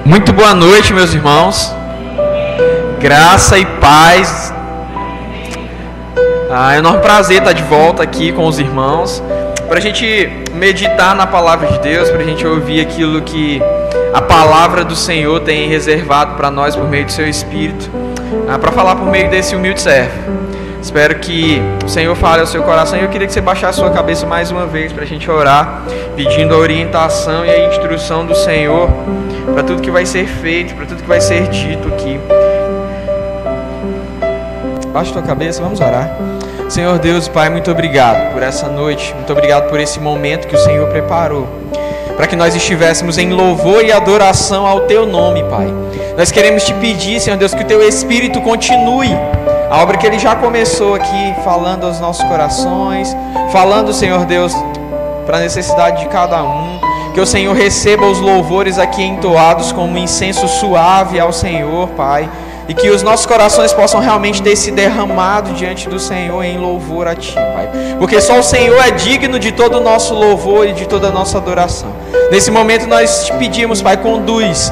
Muito boa noite, meus irmãos. Graça e paz. É um enorme prazer estar de volta aqui com os irmãos, para a gente meditar na palavra de Deus, para a gente ouvir aquilo que a palavra do Senhor tem reservado para nós por meio do seu Espírito, para falar por meio desse humilde servo. Espero que o Senhor fale ao seu coração, e eu queria que você baixasse a sua cabeça mais uma vez para a gente orar, pedindo a orientação e a instrução do Senhor para tudo que vai ser feito, para tudo que vai ser dito aqui. Baixa a tua cabeça, vamos orar. Senhor Deus, Pai, muito obrigado por essa noite, muito obrigado por esse momento que o Senhor preparou, para que nós estivéssemos em louvor e adoração ao Teu nome, Pai. Nós queremos Te pedir, Senhor Deus, que o Teu Espírito continue a obra que Ele já começou aqui, falando aos nossos corações, falando, Senhor Deus, para a necessidade de cada um, que o Senhor receba os louvores aqui entoados como um incenso suave ao Senhor, Pai, e que os nossos corações possam realmente ter se derramado diante do Senhor em louvor a Ti, Pai, porque só o Senhor é digno de todo o nosso louvor e de toda a nossa adoração. Nesse momento nós Te pedimos, Pai, conduz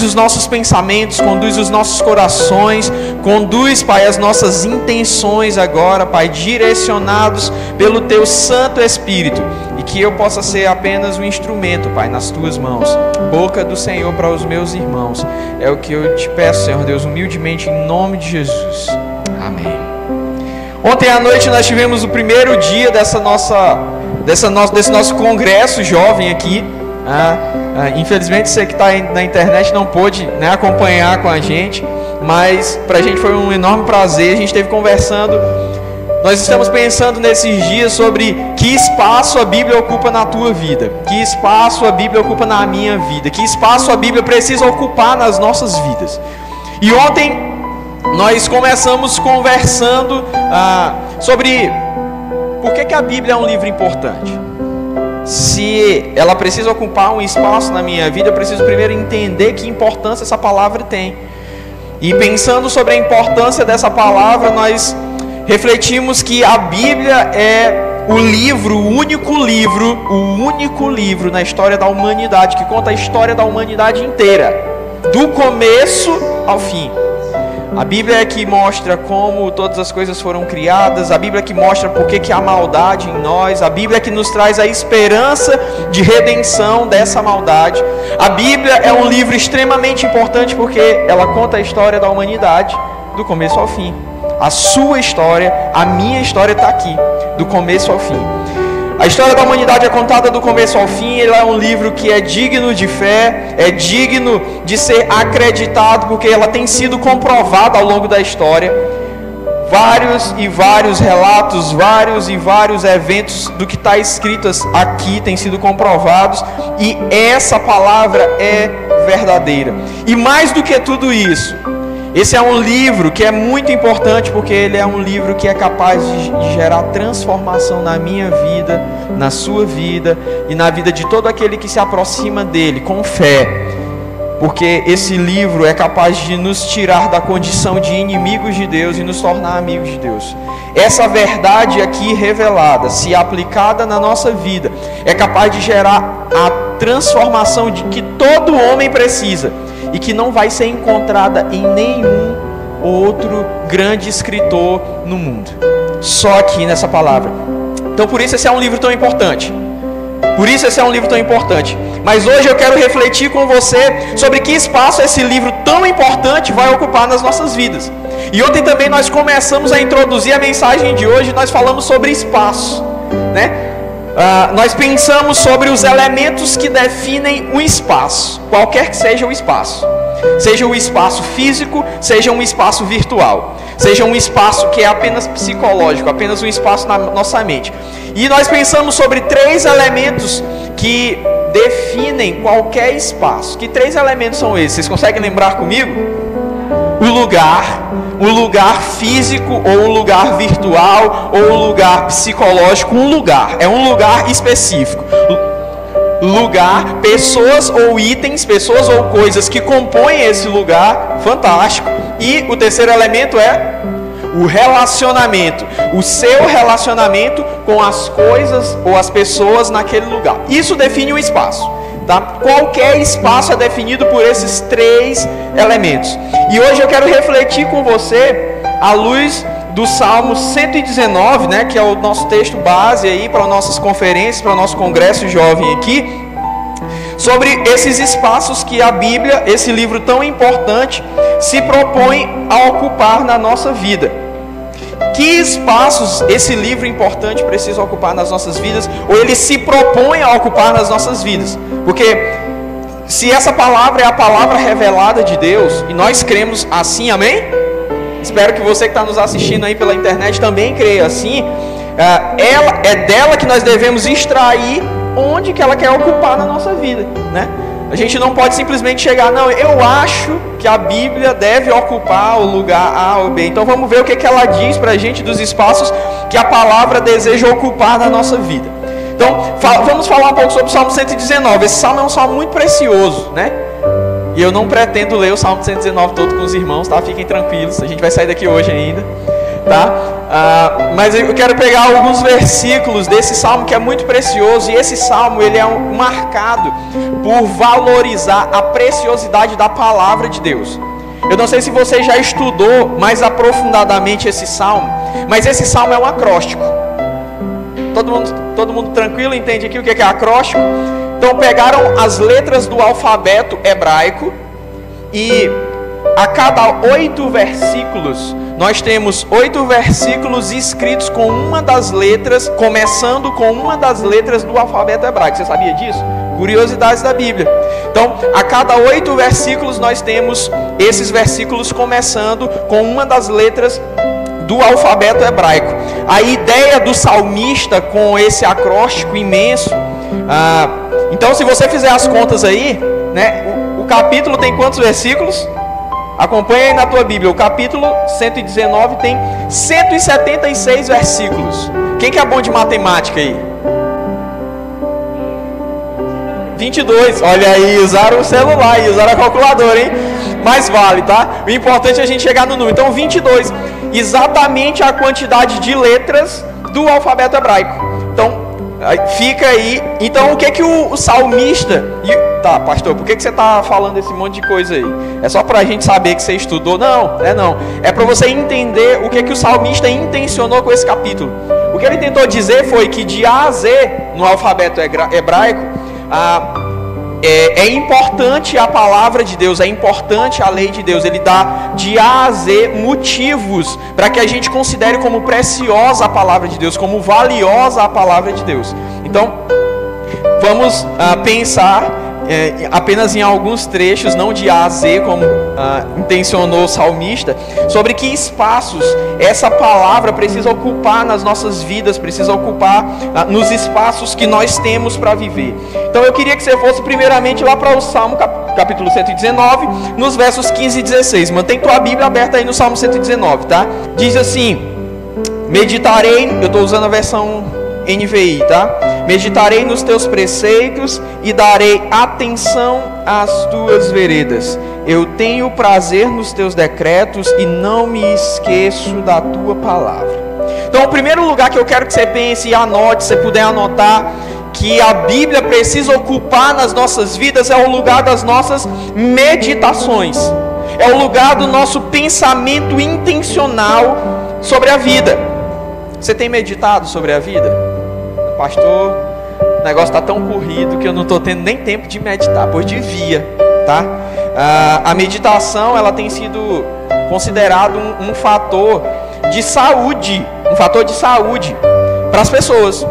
os nossos pensamentos, conduz os nossos corações, conduz, Pai, as nossas intenções agora, Pai, direcionados pelo Teu Santo Espírito, e que eu possa ser apenas um instrumento, Pai, nas Tuas mãos, boca do Senhor para os meus irmãos. É o que eu Te peço, Senhor Deus, humildemente, em nome de Jesus. Amém. Ontem à noite nós tivemos o primeiro dia desse nosso congresso jovem aqui. Infelizmente você que está na internet não pôde, né, acompanhar com a gente, mas para a gente foi um enorme prazer. A gente esteve conversando, nós estamos pensando nesses dias sobre que espaço a Bíblia ocupa na tua vida, que espaço a Bíblia ocupa na minha vida, que espaço a Bíblia precisa ocupar nas nossas vidas. E ontem nós começamos conversando sobre por que a Bíblia é um livro importante. Se ela precisa ocupar um espaço na minha vida, eu preciso primeiro entender que importância essa palavra tem. E pensando sobre a importância dessa palavra, nós refletimos que a Bíblia é o único livro na história da humanidade, que conta a história da humanidade inteira, do começo ao fim. A Bíblia é que mostra como todas as coisas foram criadas, a Bíblia é que mostra por que há maldade em nós, a Bíblia é que nos traz a esperança de redenção dessa maldade. A Bíblia é um livro extremamente importante porque ela conta a história da humanidade, do começo ao fim. A sua história, a minha história está aqui, do começo ao fim. A história da humanidade é contada do começo ao fim. Ele é um livro que é digno de fé, é digno de ser acreditado, porque ela tem sido comprovada ao longo da história. Vários e vários relatos, vários e vários eventos do que está escrito aqui têm sido comprovados, e essa palavra é verdadeira. E mais do que tudo isso, esse é um livro que é muito importante, porque ele é um livro que é capaz de gerar transformação na minha vida, na sua vida e na vida de todo aquele que se aproxima dele com fé. Porque esse livro é capaz de nos tirar da condição de inimigos de Deus e nos tornar amigos de Deus. Essa verdade aqui revelada, se aplicada na nossa vida, é capaz de gerar a transformação de que todo homem precisa, e que não vai ser encontrada em nenhum outro grande escritor no mundo, só aqui nessa palavra. Então por isso esse é um livro tão importante. Mas hoje eu quero refletir com você sobre que espaço esse livro tão importante vai ocupar nas nossas vidas. E ontem também nós começamos a introduzir a mensagem de hoje. Nós falamos sobre espaço, né? Nós pensamos sobre os elementos que definem um espaço, qualquer que seja o espaço. Seja um espaço físico, seja um espaço virtual, seja um espaço que é apenas psicológico, apenas um espaço na nossa mente. E nós pensamos sobre 3 elementos que definem qualquer espaço. Que 3 elementos são esses? Vocês conseguem lembrar comigo? Um lugar físico, ou um lugar virtual, ou um lugar psicológico. É um lugar específico. Lugar, pessoas ou itens, pessoas ou coisas que compõem esse lugar, fantástico. E o terceiro elemento é o relacionamento, o seu relacionamento com as coisas ou as pessoas naquele lugar. Isso define um espaço. tá? Qualquer espaço é definido por esses 3 elementos. E hoje eu quero refletir com você à luz do Salmo 119, né, que é o nosso texto base aí para nossas conferências, para o nosso congresso jovem aqui, sobre esses espaços que a Bíblia, esse livro tão importante, se propõe a ocupar na nossa vida. Que espaços esse livro importante precisa ocupar nas nossas vidas, ou ele se propõe a ocupar nas nossas vidas? Porque se essa palavra é a palavra revelada de Deus, e nós cremos assim, amém? Espero que você que está nos assistindo aí pela internet também creia assim. É dela que nós devemos extrair onde que ela quer ocupar na nossa vida, né? A gente não pode simplesmente chegar, não, eu acho que a Bíblia deve ocupar o lugar A ou B. Então vamos ver o que ela diz para a gente dos espaços que a palavra deseja ocupar na nossa vida. Então vamos falar um pouco sobre o Salmo 119. Esse salmo é um salmo muito precioso, né? E eu não pretendo ler o Salmo 119 todo com os irmãos, tá? Fiquem tranquilos, a gente vai sair daqui hoje ainda, tá? Mas eu quero pegar alguns versículos desse salmo que é muito precioso. E esse salmo, ele é marcado por valorizar a preciosidade da palavra de Deus. Eu não sei se você já estudou mais aprofundadamente esse salmo, mas esse salmo é um acróstico. Todo mundo tranquilo, entende aqui o que é acróstico? Então pegaram as letras do alfabeto hebraico e a cada 8 versículos, nós temos 8 versículos escritos com uma das letras, começando com uma das letras do alfabeto hebraico. Você sabia disso? Curiosidades da Bíblia. Então, a cada 8 versículos, nós temos esses versículos começando com uma das letras do alfabeto hebraico. A ideia do salmista com esse acróstico imenso, então se você fizer as contas aí, né, o capítulo tem quantos versículos? Acompanha aí na tua Bíblia. O capítulo 119 tem 176 versículos. Quem que é bom de matemática aí? 22. Olha aí, usaram o celular e usaram a calculadora, hein? Mas vale, tá? O importante é a gente chegar no número. Então 22, exatamente a quantidade de letras do alfabeto hebraico. Então fica aí. Então o que que o salmista... Tá, pastor, por que você está falando esse monte de coisa aí? É só para a gente saber que você estudou? Não. É para você entender o que que o salmista intencionou com esse capítulo. O que ele tentou dizer foi que de A a Z, no alfabeto hebraico, é importante a palavra de Deus, é importante a lei de Deus. Ele dá de A a Z motivos para que a gente considere como preciosa a palavra de Deus, como valiosa a palavra de Deus. Então, vamos pensar apenas em alguns trechos, não de A a Z, como intencionou o salmista, sobre que espaços essa palavra precisa ocupar nas nossas vidas, precisa ocupar nos espaços que nós temos para viver. Então eu queria que você fosse primeiramente lá para o Salmo capítulo 119, nos versos 15 e 16. Mantém tua Bíblia aberta aí no Salmo 119, tá? Diz assim: meditarei, eu estou usando a versão NVI, tá? Meditarei nos teus preceitos e darei atenção às tuas veredas. Eu tenho prazer nos teus decretos e não me esqueço da tua palavra. Então, o primeiro lugar que eu quero que você pense e anote, se você puder anotar, que a Bíblia precisa ocupar nas nossas vidas, é o lugar das nossas meditações. É o lugar do nosso pensamento intencional sobre a vida. Você tem meditado sobre a vida? Pastor, o negócio está tão corrido que eu não estou tendo nem tempo de meditar, pois devia, tá? A meditação, ela tem sido considerado um fator de saúde, para as pessoas.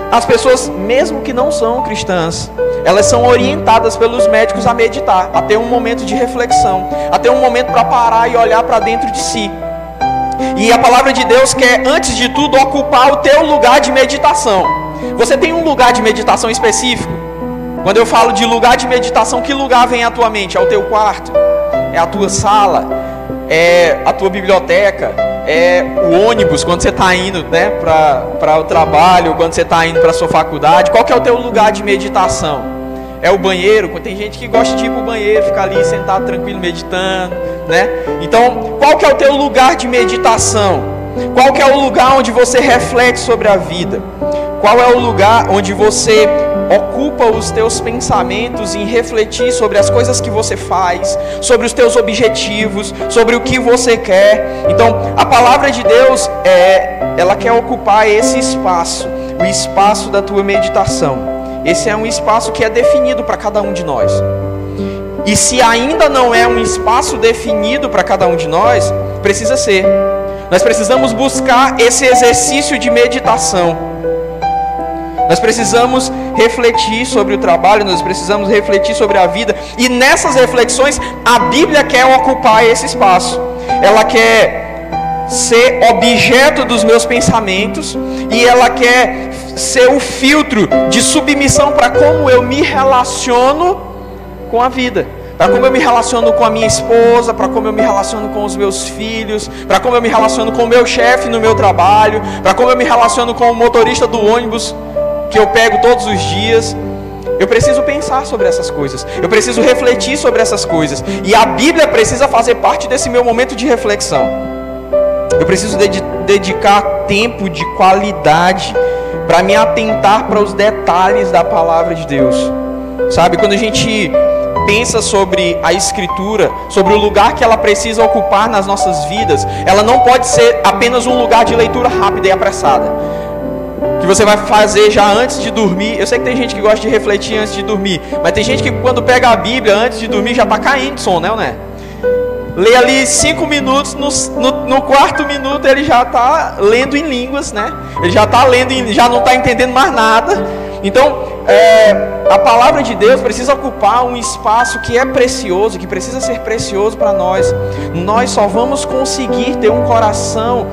As pessoas, mesmo que não são cristãs, elas são orientadas pelos médicos a meditar, a ter um momento de reflexão, a ter um momento para parar e olhar para dentro de si. E a palavra de Deus quer, antes de tudo, ocupar o teu lugar de meditação. Você tem um lugar de meditação específico? Quando eu falo de lugar de meditação, que lugar vem à tua mente? É o teu quarto? É a tua sala? É a tua biblioteca? É o ônibus quando você está indo, né, para o trabalho, quando você está indo para a sua faculdade? Qual que é o teu lugar de meditação? É o banheiro? Tem gente que gosta de ir para o banheiro, ficar ali sentado tranquilo meditando, né? Então, qual que é o teu lugar de meditação? Qual que é o lugar onde você reflete sobre a vida? Qual é o lugar onde você ocupa os teus pensamentos em refletir sobre as coisas que você faz, sobre os teus objetivos, sobre o que você quer. Então, a palavra de Deus, ela quer ocupar esse espaço, o espaço da tua meditação. Esse é um espaço que é definido para cada um de nós. E se ainda não é um espaço definido para cada um de nós, precisa ser. Nós precisamos buscar esse exercício de meditação. Nós precisamos refletir sobre o trabalho, nós precisamos refletir sobre a vida. E nessas reflexões, a Bíblia quer ocupar esse espaço. Ela quer ser objeto dos meus pensamentos e ela quer ser o filtro de submissão para como eu me relaciono com a vida, para como eu me relaciono com a minha esposa, para como eu me relaciono com os meus filhos, para como eu me relaciono com o meu chefe no meu trabalho, para como eu me relaciono com o motorista do ônibus que eu pego todos os dias. Eu preciso pensar sobre essas coisas, eu preciso refletir sobre essas coisas, e a Bíblia precisa fazer parte desse meu momento de reflexão. Eu preciso dedicar tempo de qualidade para me atentar para os detalhes da palavra de Deus. Sabe, quando a gente pensa sobre a Escritura, sobre o lugar que ela precisa ocupar nas nossas vidas, ela não pode ser apenas um lugar de leitura rápida e apressada, que você vai fazer já antes de dormir. Eu sei que tem gente que gosta de refletir antes de dormir, mas tem gente que quando pega a Bíblia antes de dormir já está caindo de sono, né? Lê ali 5 minutos, no quarto minuto ele já está lendo em línguas, né? Ele já está lendo, já não está entendendo mais nada. Então, a palavra de Deus precisa ocupar um espaço que é precioso, que precisa ser precioso para nós. Nós só vamos conseguir ter um coração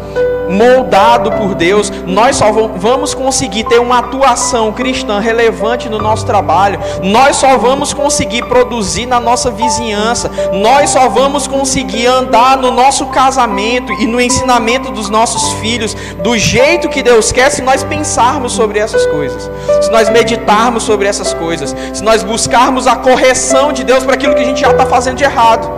moldado por Deus, nós só vamos conseguir ter uma atuação cristã relevante no nosso trabalho, nós só vamos conseguir produzir na nossa vizinhança, nós só vamos conseguir andar no nosso casamento e no ensinamento dos nossos filhos do jeito que Deus quer, se nós pensarmos sobre essas coisas, se nós meditarmos sobre essas coisas, se nós buscarmos a correção de Deus para aquilo que a gente já está fazendo de errado.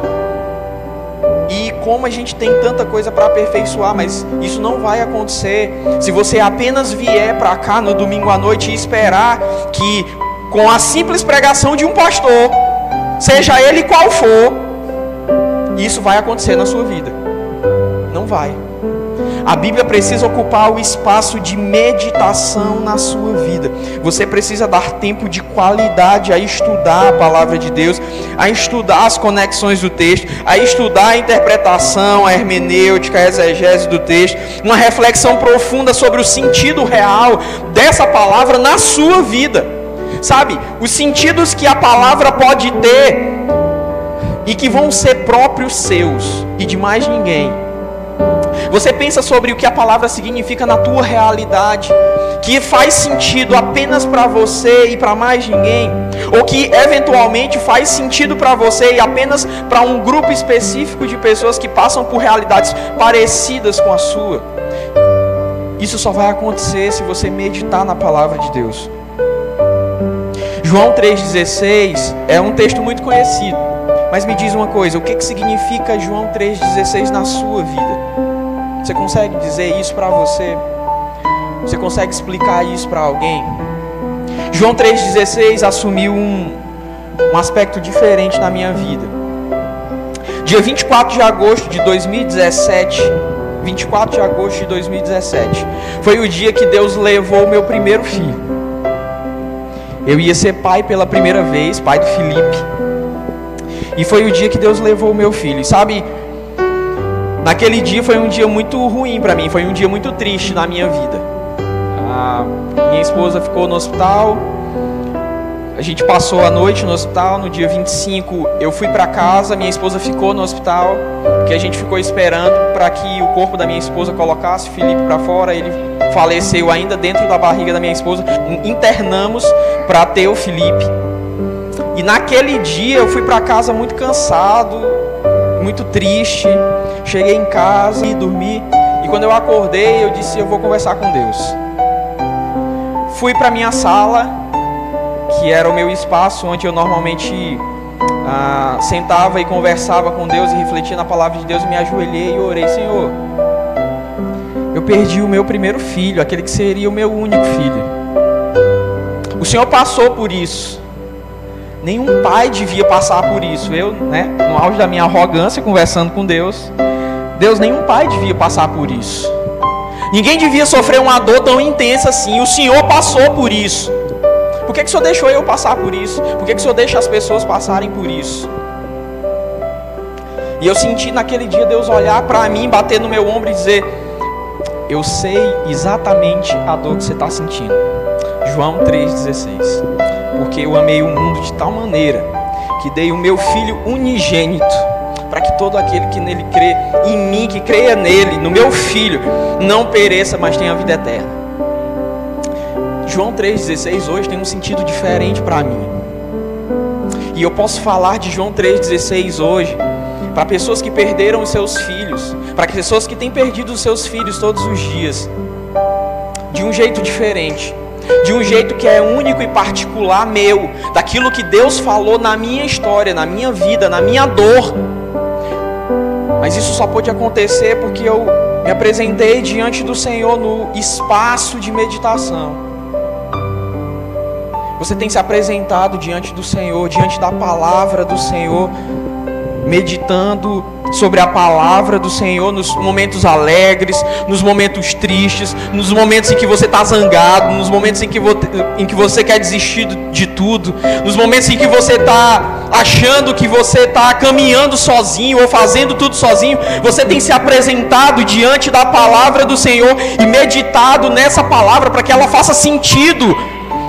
E como a gente tem tanta coisa para aperfeiçoar, mas isso não vai acontecer se você apenas vier para cá no domingo à noite e esperar que com a simples pregação de um pastor, seja ele qual for, isso vai acontecer na sua vida. Não vai. A Bíblia precisa ocupar o espaço de meditação na sua vida. Você precisa dar tempo de qualidade a estudar a palavra de Deus, a estudar as conexões do texto, a estudar a interpretação, a hermenêutica, a exegese do texto, uma reflexão profunda sobre o sentido real dessa palavra na sua vida. Sabe, os sentidos que a palavra pode ter e que vão ser próprios seus e de mais ninguém. Você pensa sobre o que a palavra significa na tua realidade, que faz sentido apenas para você e para mais ninguém, ou que eventualmente faz sentido para você e apenas para um grupo específico de pessoas que passam por realidades parecidas com a sua. Isso só vai acontecer se você meditar na palavra de Deus. João 3,16 é um texto muito conhecido, mas me diz uma coisa, o que significa João 3,16 na sua vida? Você consegue dizer isso para você? Você consegue explicar isso para alguém? João 3,16 assumiu um aspecto diferente na minha vida. Dia 24 de agosto de 2017, 24 de agosto de 2017, foi o dia que Deus levou o meu primeiro filho. Eu ia ser pai pela primeira vez, pai do Felipe. E foi o dia que Deus levou o meu filho. E sabe, naquele dia foi um dia muito ruim para mim, foi um dia muito triste na minha vida. A minha esposa ficou no hospital, a gente passou a noite no hospital. No dia 25 eu fui para casa, minha esposa ficou no hospital, porque a gente ficou esperando para que o corpo da minha esposa colocasse o Felipe para fora. Ele faleceu ainda dentro da barriga da minha esposa. Internamos para ter o Felipe. E naquele dia eu fui para casa muito cansado, muito triste. Cheguei em casa e dormi. E quando eu acordei, eu disse: eu vou conversar com Deus. Fui para minha sala, que era o meu espaço onde eu normalmente sentava e conversava com Deus e refletia na palavra de Deus. E me ajoelhei e orei: Senhor, eu perdi o meu primeiro filho, aquele que seria o meu único filho. O Senhor passou por isso. Nenhum pai devia passar por isso. Eu, no auge da minha arrogância, conversando com Deus, nenhum pai devia passar por isso. Ninguém devia sofrer uma dor tão intensa assim. O Senhor passou por isso. Por que o Senhor deixou eu passar por isso? Por que o Senhor deixa as pessoas passarem por isso? E eu senti naquele dia Deus olhar para mim, bater no meu ombro e dizer: eu sei exatamente a dor que você está sentindo. João 3,16. Porque eu amei o mundo de tal maneira que dei o meu Filho unigênito, para que todo aquele que nele crê, em mim, que creia nele, no meu Filho, não pereça, mas tenha a vida eterna. João 3,16 hoje tem um sentido diferente para mim. E eu posso falar de João 3,16 hoje para pessoas que perderam os seus filhos, para pessoas que têm perdido os seus filhos todos os dias, de um jeito diferente, de um jeito que é único e particular meu, daquilo que Deus falou na minha história, na minha vida, na minha dor. Mas isso só pôde acontecer porque eu me apresentei diante do Senhor no espaço de meditação. Você tem se apresentado diante do Senhor, diante da palavra do Senhor, meditando sobre a palavra do Senhor nos momentos alegres, nos momentos tristes, nos momentos em que você está zangado, nos momentos em que você quer desistir de tudo, nos momentos em que você está achando que você está caminhando sozinho ou fazendo tudo sozinho. Você tem se apresentado diante da palavra do Senhor e meditado nessa palavra para que ela faça sentido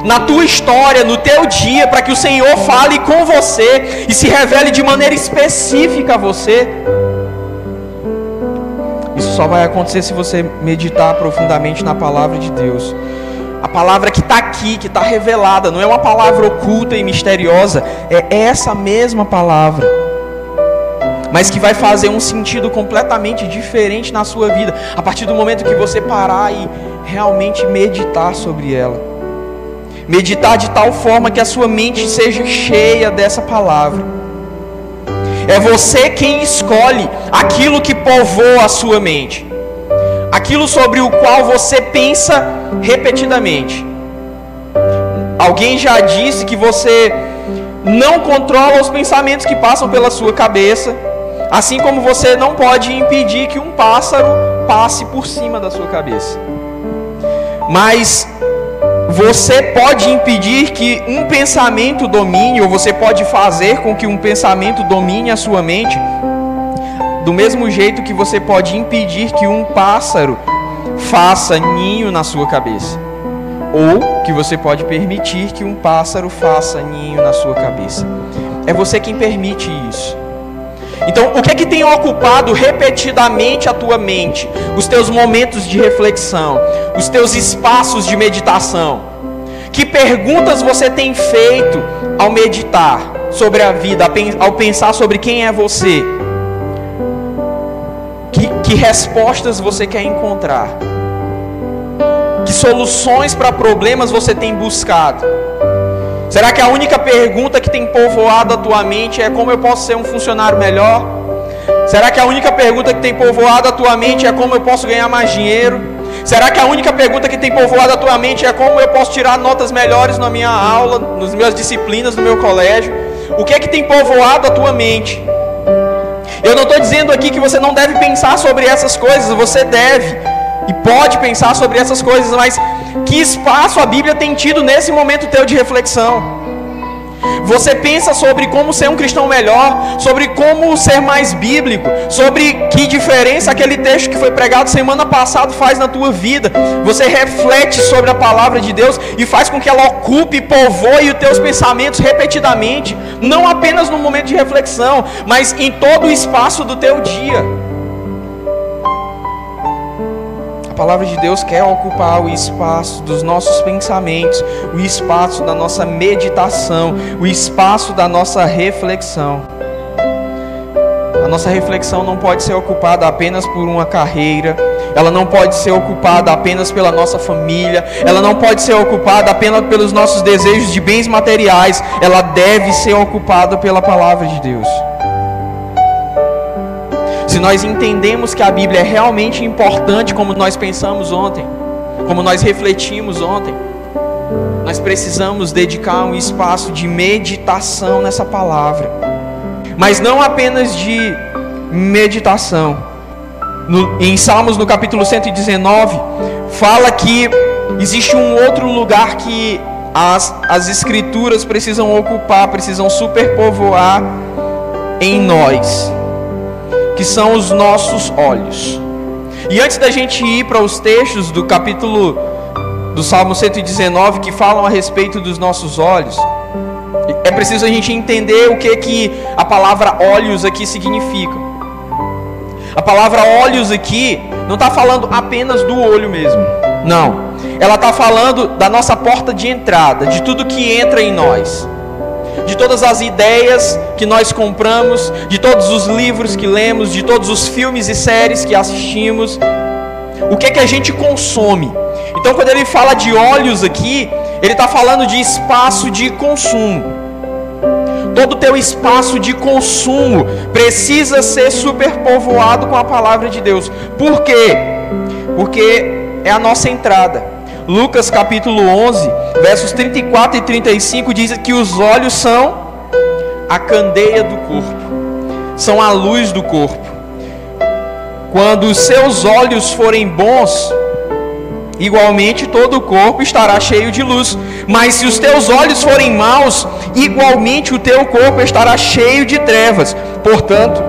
na tua história, no teu dia, para que o Senhor fale com você e se revele de maneira específica a você. Isso só vai acontecer se você meditar profundamente na palavra de Deus. A palavra que está aqui, que está revelada, não é uma palavra oculta e misteriosa, é essa mesma palavra, mas que vai fazer um sentido completamente diferente na sua vida, a partir do momento que você parar e realmente meditar sobre ela. Meditar de tal forma que a sua mente seja cheia dessa palavra. É você quem escolhe aquilo que povoa a sua mente, aquilo sobre o qual você pensa repetidamente. Alguém já disse que você não controla os pensamentos que passam pela sua cabeça, assim como você não pode impedir que um pássaro passe por cima da sua cabeça. Mas você pode impedir que um pensamento domine, ou você pode fazer com que um pensamento domine a sua mente, do mesmo jeito que você pode impedir que um pássaro faça ninho na sua cabeça, ou que você pode permitir que um pássaro faça ninho na sua cabeça. É você quem permite isso. Então, o que é que tem ocupado repetidamente a tua mente? Os teus momentos de reflexão, os teus espaços de meditação. Que perguntas você tem feito ao meditar sobre a vida, ao pensar sobre quem é você? Que respostas você quer encontrar? Que soluções para problemas você tem buscado? Será que a única pergunta que tem povoado a tua mente é como eu posso ser um funcionário melhor? Será que a única pergunta que tem povoado a tua mente é como eu posso ganhar mais dinheiro? Será que a única pergunta que tem povoado a tua mente é como eu posso tirar notas melhores na minha aula, nas minhas disciplinas no meu colégio? O que é que tem povoado a tua mente? Eu não estou dizendo aqui que você não deve pensar sobre essas coisas, você deve e pode pensar sobre essas coisas, mas que espaço a Bíblia tem tido nesse momento teu de reflexão? Você pensa sobre como ser um cristão melhor, sobre como ser mais bíblico, sobre que diferença aquele texto que foi pregado semana passada faz na tua vida. Você reflete sobre a palavra de Deus e faz com que ela ocupe e povoe os teus pensamentos repetidamente, não apenas no momento de reflexão, mas em todo o espaço do teu dia. A palavra de Deus quer ocupar o espaço dos nossos pensamentos, o espaço da nossa meditação, o espaço da nossa reflexão. A nossa reflexão não pode ser ocupada apenas por uma carreira, ela não pode ser ocupada apenas pela nossa família, ela não pode ser ocupada apenas pelos nossos desejos de bens materiais, ela deve ser ocupada pela palavra de Deus. Se nós entendemos que a Bíblia é realmente importante, como nós pensamos ontem, como nós refletimos ontem, nós precisamos dedicar um espaço de meditação nessa palavra. Mas não apenas de meditação. Em Salmos, no capítulo 119, fala que existe um outro lugar que as escrituras precisam ocupar, precisam superpovoar em nós, que são os nossos olhos. E antes da gente ir para os textos do capítulo do Salmo 119 que falam a respeito dos nossos olhos, é preciso a gente entender o que a palavra olhos aqui significa. A palavra olhos aqui não está falando apenas do olho mesmo, não. Ela está falando da nossa porta de entrada, de tudo que entra em nós, de todas as ideias que nós compramos, de todos os livros que lemos, de todos os filmes e séries que assistimos, o que a gente consome. Então, quando ele fala de olhos aqui, ele está falando de espaço de consumo. Todo o teu espaço de consumo precisa ser superpovoado com a palavra de Deus. Por quê? Porque é a nossa entrada. Lucas capítulo 11, versos 34 e 35 diz que os olhos são a candeia do corpo, são a luz do corpo. Quando os seus olhos forem bons, igualmente todo o corpo estará cheio de luz. Mas se os teus olhos forem maus, igualmente o teu corpo estará cheio de trevas. Portanto,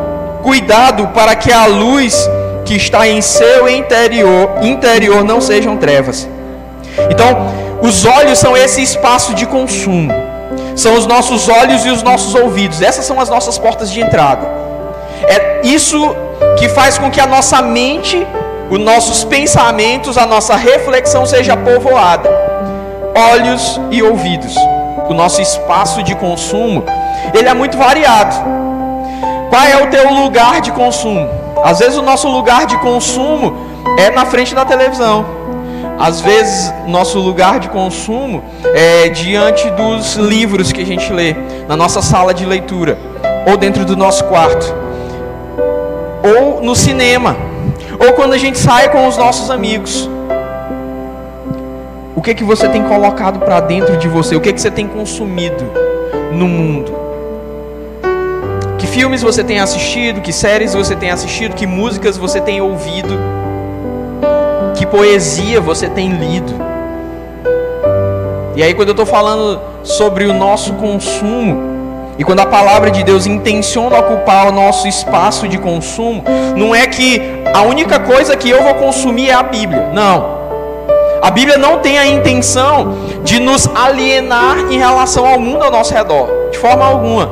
cuidado para que a luz que está em seu interior não sejam trevas. Então, os olhos são esse espaço de consumo. São os nossos olhos e os nossos ouvidos. Essas são as nossas portas de entrada. É isso que faz com que a nossa mente, os nossos pensamentos, a nossa reflexão seja povoada. Olhos e ouvidos. O nosso espaço de consumo, ele é muito variado. Qual é o teu lugar de consumo? Às vezes o nosso lugar de consumo é na frente da televisão. Às vezes nosso lugar de consumo é diante dos livros que a gente lê, na nossa sala de leitura, ou dentro do nosso quarto, ou no cinema, ou quando a gente sai com os nossos amigos. O que você tem colocado para dentro de você? O que você tem consumido no mundo? Que filmes você tem assistido? Que séries você tem assistido? Que músicas você tem ouvido? Que poesia você tem lido? E aí, quando eu estou falando sobre o nosso consumo, e quando a palavra de Deus intenciona ocupar o nosso espaço de consumo, não é que a única coisa que eu vou consumir é a Bíblia. Não. A Bíblia não tem a intenção de nos alienar em relação ao mundo ao nosso redor, de forma alguma.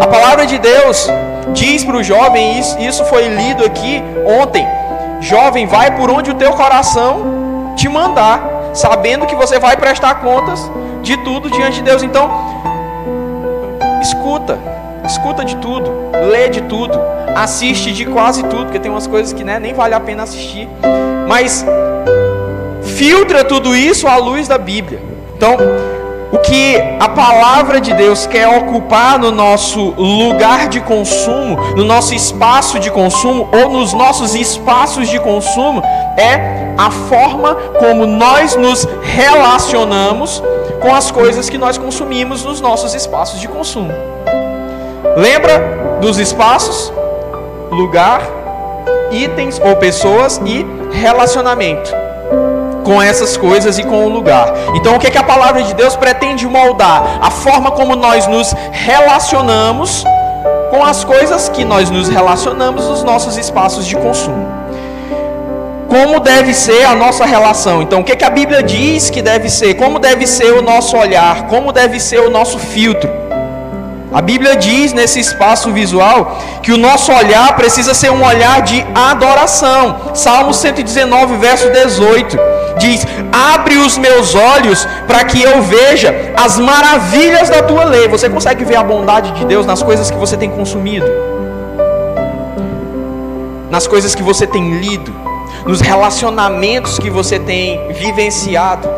A palavra de Deus diz para o jovem, isso foi lido aqui ontem: jovem, vai por onde o teu coração te mandar, sabendo que você vai prestar contas de tudo diante de Deus. Então, escuta de tudo, lê de tudo, assiste de quase tudo, porque tem umas coisas que nem vale a pena assistir, mas filtra tudo isso à luz da Bíblia. Então, o que a palavra de Deus quer ocupar no nosso lugar de consumo, no nosso espaço de consumo, ou nos nossos espaços de consumo, é a forma como nós nos relacionamos com as coisas que nós consumimos nos nossos espaços de consumo. Lembra dos espaços? Lugar, itens ou pessoas e relacionamento com essas coisas e com o lugar. Então, o que a palavra de Deus pretende moldar? A forma como nós nos relacionamos com as coisas que nós nos relacionamos nos nossos espaços de consumo. Como deve ser a nossa relação? Então, o que a Bíblia diz que deve ser? Como deve ser o nosso olhar? Como deve ser o nosso filtro? A Bíblia diz nesse espaço visual que o nosso olhar precisa ser um olhar de adoração. Salmo 119, verso 18 diz: abre os meus olhos para que eu veja as maravilhas da tua lei. Você consegue ver a bondade de Deus nas coisas que você tem consumido? Nas coisas que você tem lido? Nos relacionamentos que você tem vivenciado?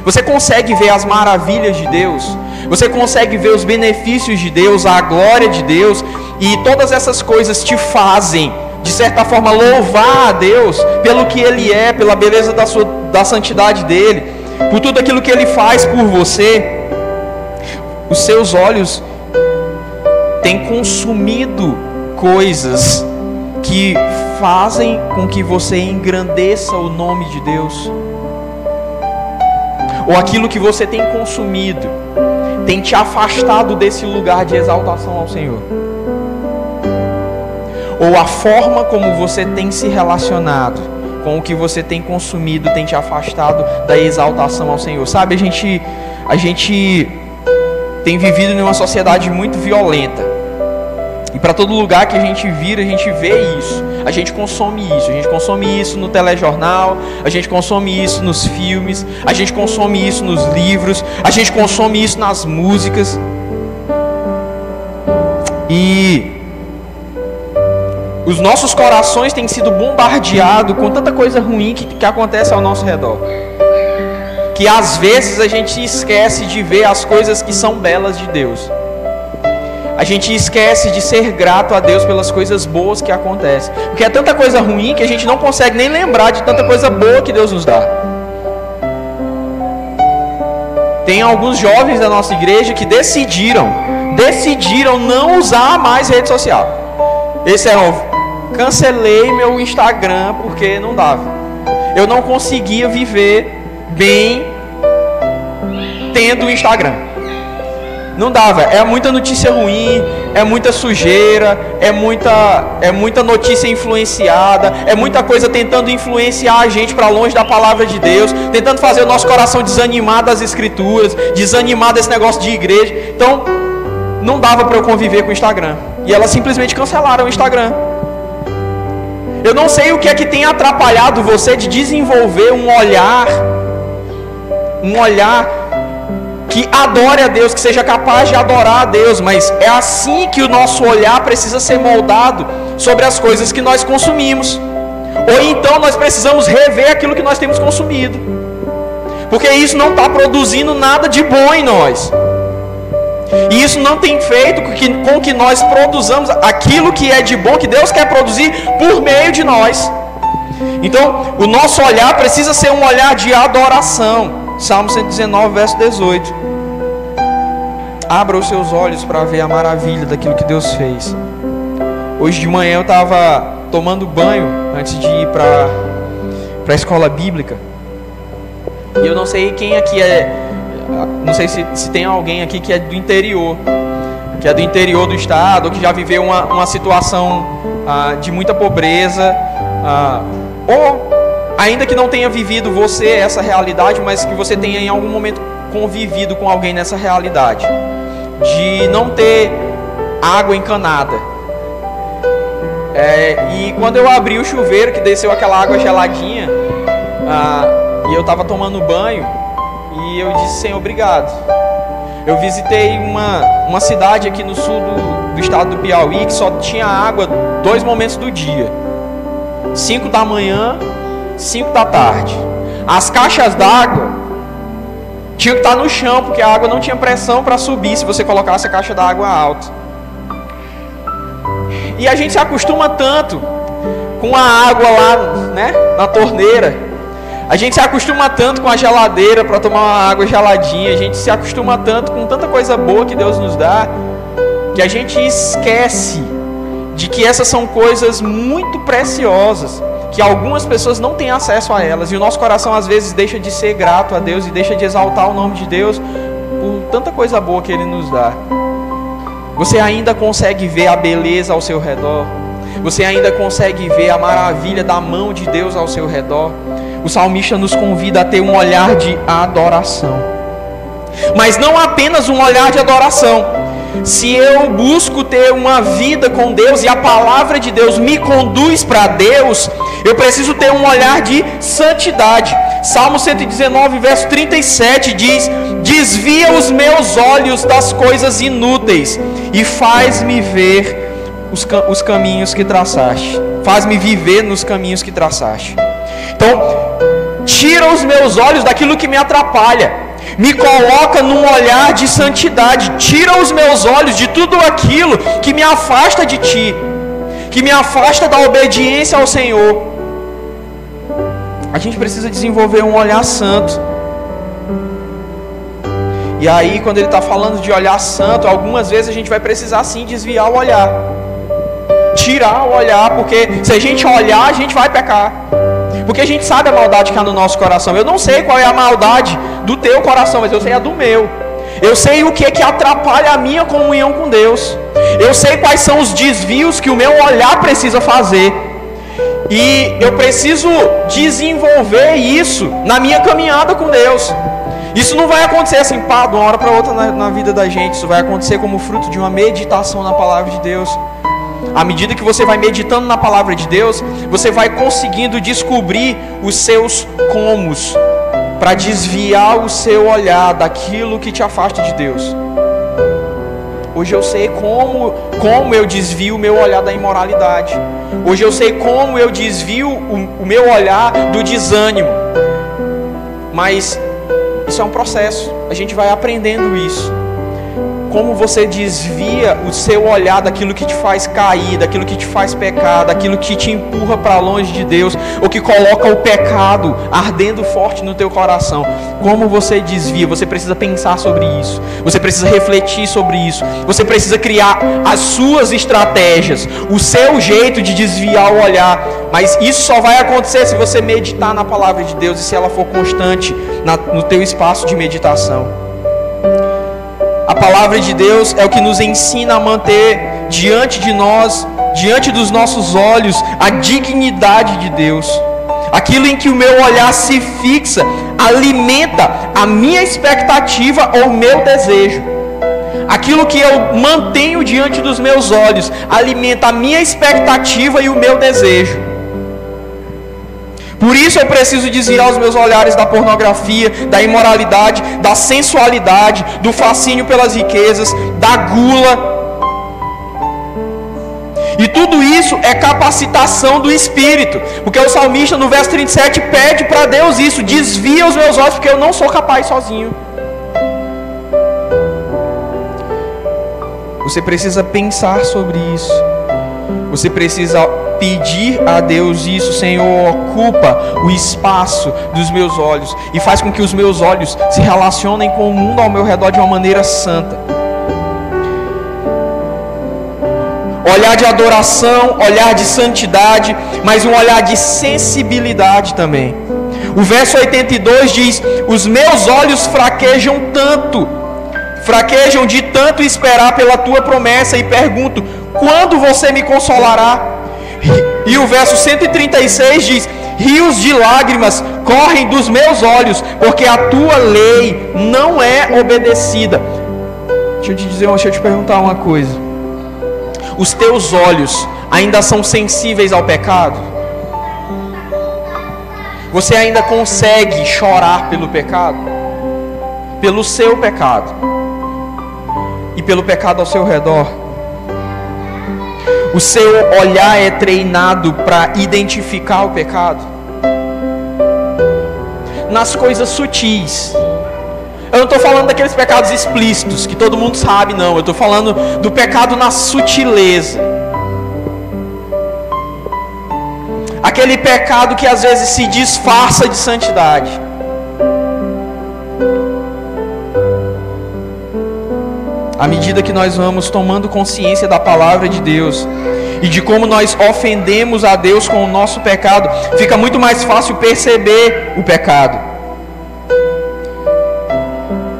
Você consegue ver as maravilhas de Deus? Você consegue ver os benefícios de Deus, a glória de Deus? E todas essas coisas te fazem, de certa forma, louvar a Deus pelo que Ele é, pela beleza da santidade dEle. por tudo aquilo que Ele faz por você, os seus olhos têm consumido coisas que fazem com que você engrandeça o nome de Deus, ou aquilo que você tem consumido tem te afastado desse lugar de exaltação ao Senhor, ou a forma como você tem se relacionado com o que você tem consumido tem te afastado da exaltação ao Senhor. Sabe, a gente tem vivido em uma sociedade muito violenta, e para todo lugar que a gente vira, a gente vê isso, a gente consome isso no telejornal, a gente consome isso nos filmes, a gente consome isso nos livros, a gente consome isso nas músicas, e os nossos corações têm sido bombardeados com tanta coisa ruim que acontece ao nosso redor, que às vezes a gente esquece de ver as coisas que são belas de Deus. A gente esquece de ser grato a Deus pelas coisas boas que acontecem, porque é tanta coisa ruim que a gente não consegue nem lembrar de tanta coisa boa que Deus nos dá. Tem alguns jovens da nossa igreja que decidiram não usar mais rede social. Esse cancelei meu Instagram porque não dava. Eu não conseguia viver bem tendo o Instagram. Não dava. É muita notícia ruim, é muita sujeira, é muita notícia influenciada, é muita coisa tentando influenciar a gente para longe da palavra de Deus, tentando fazer o nosso coração desanimar das escrituras, desanimar desse negócio de igreja. Então, não dava para eu conviver com o Instagram. E elas simplesmente cancelaram o Instagram. Eu não sei o que é que tem atrapalhado você de desenvolver um olhar que adore a Deus, que seja capaz de adorar a Deus, mas é assim que o nosso olhar precisa ser moldado sobre as coisas que nós consumimos. Ou então nós precisamos rever aquilo que nós temos consumido, porque isso não está produzindo nada de bom em nós. E isso não tem feito com que nós produzamos aquilo que é de bom, que Deus quer produzir por meio de nós. Então, o nosso olhar precisa ser um olhar de adoração. Salmo 119, verso 18. Abra os seus olhos para ver a maravilha daquilo que Deus fez. Hoje de manhã eu estava tomando banho antes de ir para a escola bíblica. E eu não sei quem aqui não sei se tem alguém aqui que é do interior, do estado, ou que já viveu uma situação de muita pobreza, ou ainda que não tenha vivido você essa realidade, mas que você tenha em algum momento convivido com alguém nessa realidade, de não ter água encanada. E quando eu abri o chuveiro, que desceu aquela água geladinha, e eu estava tomando banho, e eu disse: Senhor, obrigado. Eu visitei uma cidade aqui no sul do estado do Piauí, que só tinha água 2 momentos do dia: 5 da manhã, 5 da tarde. As caixas d'água tinham que estar no chão, porque a água não tinha pressão para subir se você colocasse a caixa d'água alta. E a gente se acostuma tanto com a água lá, né, na torneira. A gente se acostuma tanto com a geladeira para tomar uma água geladinha. A gente se acostuma tanto com tanta coisa boa que Deus nos dá, que a gente esquece de que essas são coisas muito preciosas, que algumas pessoas não têm acesso a elas. E o nosso coração às vezes deixa de ser grato a Deus e deixa de exaltar o nome de Deus por tanta coisa boa que Ele nos dá. Você ainda consegue ver a beleza ao seu redor? Você ainda consegue ver a maravilha da mão de Deus ao seu redor? O salmista nos convida a ter um olhar de adoração. Mas não apenas um olhar de adoração. Se eu busco ter uma vida com Deus e a palavra de Deus me conduz para Deus, eu preciso ter um olhar de santidade. Salmo 119, verso 37 diz: desvia os meus olhos das coisas inúteis e faz-me ver os caminhos que traçaste. Faz-me viver nos caminhos que traçaste. Então, tira os meus olhos daquilo que me atrapalha, me coloca num olhar de santidade. Tira os meus olhos de tudo aquilo que me afasta de Ti, que me afasta da obediência ao Senhor. A gente precisa desenvolver um olhar santo. E aí, quando ele está falando de olhar santo, algumas vezes a gente vai precisar sim desviar o olhar, tirar o olhar, porque se a gente olhar, a gente vai pecar. Porque a gente sabe a maldade que há no nosso coração. Eu não sei qual é a maldade do teu coração, mas eu sei a do meu. Eu sei o que é que atrapalha a minha comunhão com Deus. Eu sei quais são os desvios que o meu olhar precisa fazer. E eu preciso desenvolver isso na minha caminhada com Deus. Isso não vai acontecer assim, pá, de uma hora para outra na vida da gente. Isso vai acontecer como fruto de uma meditação na palavra de Deus. À medida que você vai meditando na palavra de Deus, você vai conseguindo descobrir os seus comos, para desviar o seu olhar daquilo que te afasta de Deus. Hoje eu sei como eu desvio o meu olhar da imoralidade. Hoje eu sei como eu desvio o meu olhar do desânimo. Mas isso é um processo, a gente vai aprendendo isso. Como você desvia o seu olhar daquilo que te faz cair, daquilo que te faz pecar, daquilo que te empurra para longe de Deus, ou que coloca o pecado ardendo forte no teu coração. Como você desvia? Você precisa pensar sobre isso, você precisa refletir sobre isso, você precisa criar as suas estratégias, o seu jeito de desviar o olhar. Mas isso só vai acontecer se você meditar na palavra de Deus e se ela for constante no teu espaço de meditação. A palavra de Deus é o que nos ensina a manter diante de nós, diante dos nossos olhos, a dignidade de Deus. Aquilo em que o meu olhar se fixa, alimenta a minha expectativa ou o meu desejo. Aquilo que eu mantenho diante dos meus olhos, alimenta a minha expectativa e o meu desejo. Por isso eu preciso desviar os meus olhares da pornografia, da imoralidade, da sensualidade, do fascínio pelas riquezas, da gula. E tudo isso é capacitação do Espírito. Porque o salmista no verso 37 pede para Deus isso: desvia os meus olhos, porque eu não sou capaz sozinho. Você precisa pensar sobre isso. Você precisa pedir a Deus isso: Senhor, ocupa o espaço dos meus olhos e faz com que os meus olhos se relacionem com o mundo ao meu redor de uma maneira santa. Olhar de adoração, olhar de santidade, mas um olhar de sensibilidade também. O verso 82 diz: os meus olhos fraquejam de tanto esperar pela tua promessa, e pergunto: quando você me consolará? E o verso 136 diz: rios de lágrimas correm dos meus olhos, porque a tua lei não é obedecida. Deixa eu te perguntar uma coisa: os teus olhos ainda são sensíveis ao pecado? Você ainda consegue chorar pelo pecado? Pelo seu pecado e pelo pecado ao seu redor? O seu olhar é treinado para identificar o pecado nas coisas sutis. Eu não estou falando daqueles pecados explícitos que todo mundo sabe, não. Eu estou falando do pecado na sutileza. Aquele pecado que às vezes se disfarça de santidade. À medida que nós vamos tomando consciência da palavra de Deus e de como nós ofendemos a Deus com o nosso pecado, fica muito mais fácil perceber o pecado.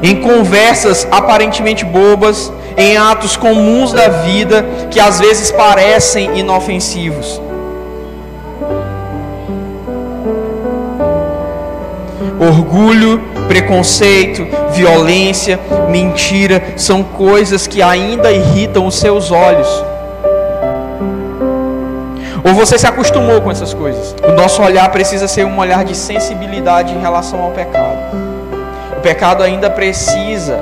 Em conversas aparentemente bobas, em atos comuns da vida que às vezes parecem inofensivos. Orgulho, preconceito, violência, mentira são coisas que ainda irritam os seus olhos. Ou você se acostumou com essas coisas? O nosso olhar precisa ser um olhar de sensibilidade em relação ao pecado. O pecado ainda precisa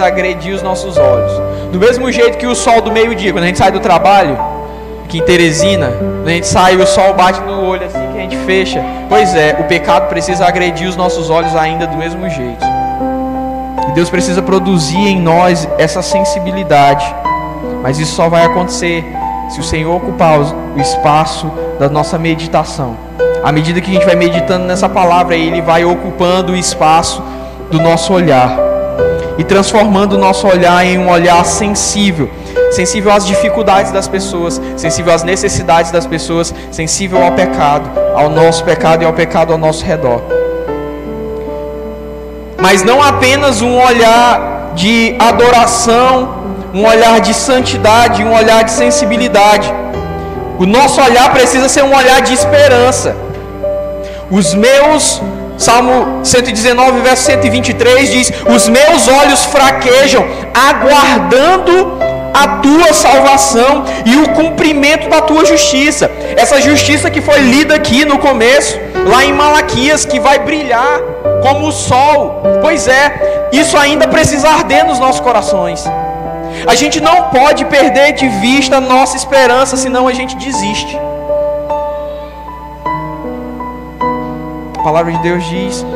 agredir os nossos olhos. Do mesmo jeito que o sol do meio-dia, quando a gente sai do trabalho, aqui em Teresina, quando a gente sai, o sol bate no olho assim que a gente fecha. Pois é, o pecado precisa agredir os nossos olhos ainda do mesmo jeito. E Deus precisa produzir em nós essa sensibilidade. Mas isso só vai acontecer se o Senhor ocupar o espaço da nossa meditação. À medida que a gente vai meditando nessa palavra, Ele vai ocupando o espaço do nosso olhar. e transformando o nosso olhar em um olhar sensível. Sensível às dificuldades das pessoas, sensível às necessidades das pessoas, sensível ao pecado, ao nosso pecado e ao pecado ao nosso redor. Mas não apenas um olhar de adoração, um olhar de santidade, um olhar de sensibilidade. O nosso olhar precisa ser um olhar de esperança. Salmo 119, verso 123 diz: os meus olhos fraquejam, aguardando a tua salvação e o cumprimento da tua justiça. Essa justiça que foi lida aqui no começo, lá em Malaquias, que vai brilhar como o sol. Pois é, isso ainda precisa arder nos nossos corações. A gente não pode perder de vista a nossa esperança, senão a gente desiste. A palavra de Deus diz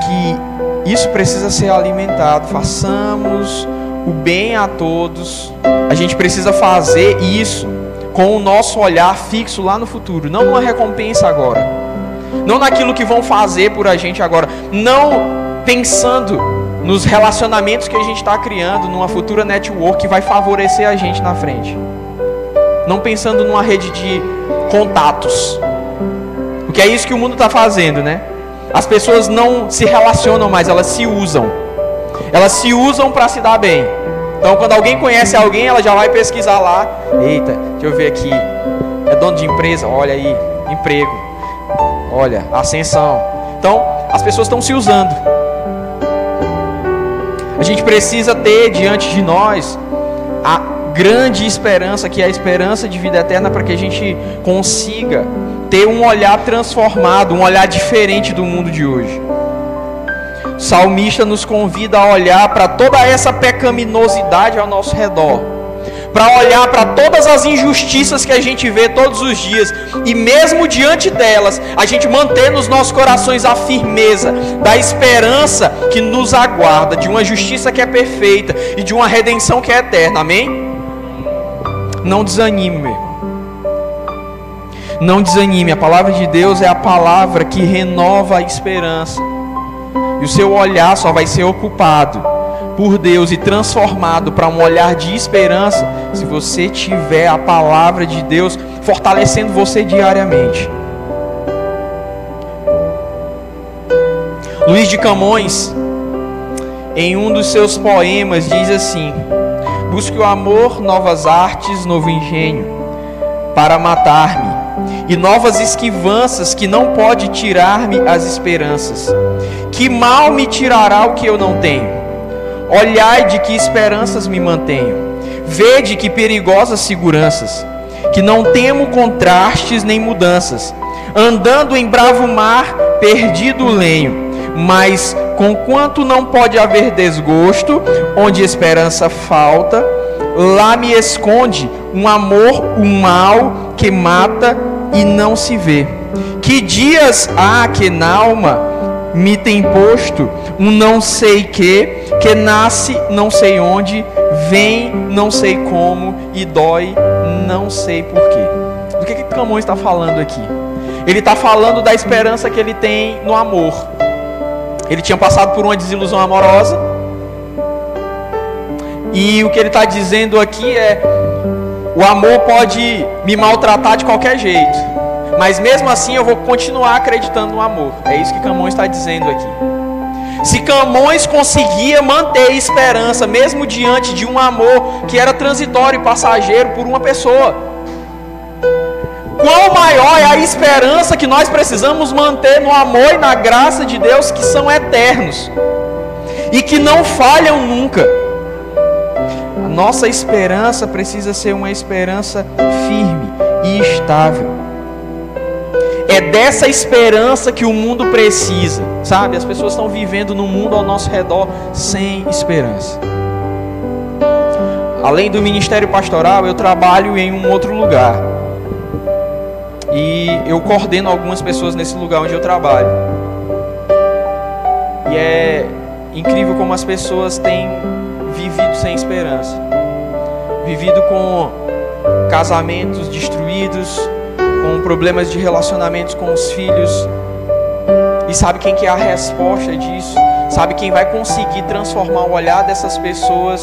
que isso precisa ser alimentado. Façamos o bem a todos. A gente precisa fazer isso com o nosso olhar fixo lá no futuro, não numa recompensa agora, não naquilo que vão fazer por a gente agora, não pensando nos relacionamentos que a gente está criando, numa futura network que vai favorecer a gente na frente, não pensando numa rede de contatos, porque é isso que o mundo está fazendo, né? As pessoas não se relacionam mais, elas se usam. Elas se usam para se dar bem. Então, quando alguém conhece alguém, ela já vai pesquisar lá. Eita, deixa eu ver aqui. É dono de empresa? Olha aí, emprego. Olha, ascensão. Então, as pessoas estão se usando. A gente precisa ter diante de nós a grande esperança, que é a esperança de vida eterna, para que a gente consiga ter um olhar transformado, um olhar diferente do mundo de hoje. O salmista nos convida a olhar para toda essa pecaminosidade ao nosso redor, para olhar para todas as injustiças que a gente vê todos os dias, e mesmo diante delas, a gente manter nos nossos corações a firmeza da esperança que nos aguarda, de uma justiça que é perfeita e de uma redenção que é eterna, amém? Não desanime, meu irmão. Não desanime, a palavra de Deus é a palavra que renova a esperança. E o seu olhar só vai ser ocupado por Deus e transformado para um olhar de esperança se você tiver a palavra de Deus fortalecendo você diariamente. Luís de Camões, em um dos seus poemas, diz assim: busque o amor, novas artes, novo engenho para matar-me, e novas esquivanças que não pode tirar-me as esperanças. Que mal me tirará o que eu não tenho? Olhai de que esperanças me mantenho. Vede que perigosas seguranças, que não temo contrastes nem mudanças. Andando em bravo mar, perdido o lenho, mas conquanto não pode haver desgosto, onde esperança falta, lá me esconde um amor, um mal que mata e não se vê. Que dias há que n'alma me tem posto um não sei que nasce não sei onde, vem não sei como e dói não sei porquê. Do que Camões está falando aqui? Ele está falando da esperança que ele tem no amor. Ele tinha passado por uma desilusão amorosa, e o que ele está dizendo aqui é: o amor pode me maltratar de qualquer jeito, mas mesmo assim eu vou continuar acreditando no amor. É isso que Camões está dizendo aqui. Se Camões conseguia manter esperança mesmo diante de um amor que era transitório e passageiro por uma pessoa, quão maior é a esperança que nós precisamos manter no amor e na graça de Deus, que são eternos e que não falham nunca. A nossa esperança precisa ser uma esperança firme e estável. É dessa esperança que o mundo precisa, sabe? As pessoas estão vivendo no mundo ao nosso redor sem esperança. Além do ministério pastoral, eu trabalho em um outro lugar. E eu coordeno algumas pessoas nesse lugar onde eu trabalho. E é incrível como as pessoas têm vivido sem esperança. Vivido com casamentos destruídos, com problemas de relacionamentos com os filhos. E sabe quem que é a resposta disso? Sabe quem vai conseguir transformar o olhar dessas pessoas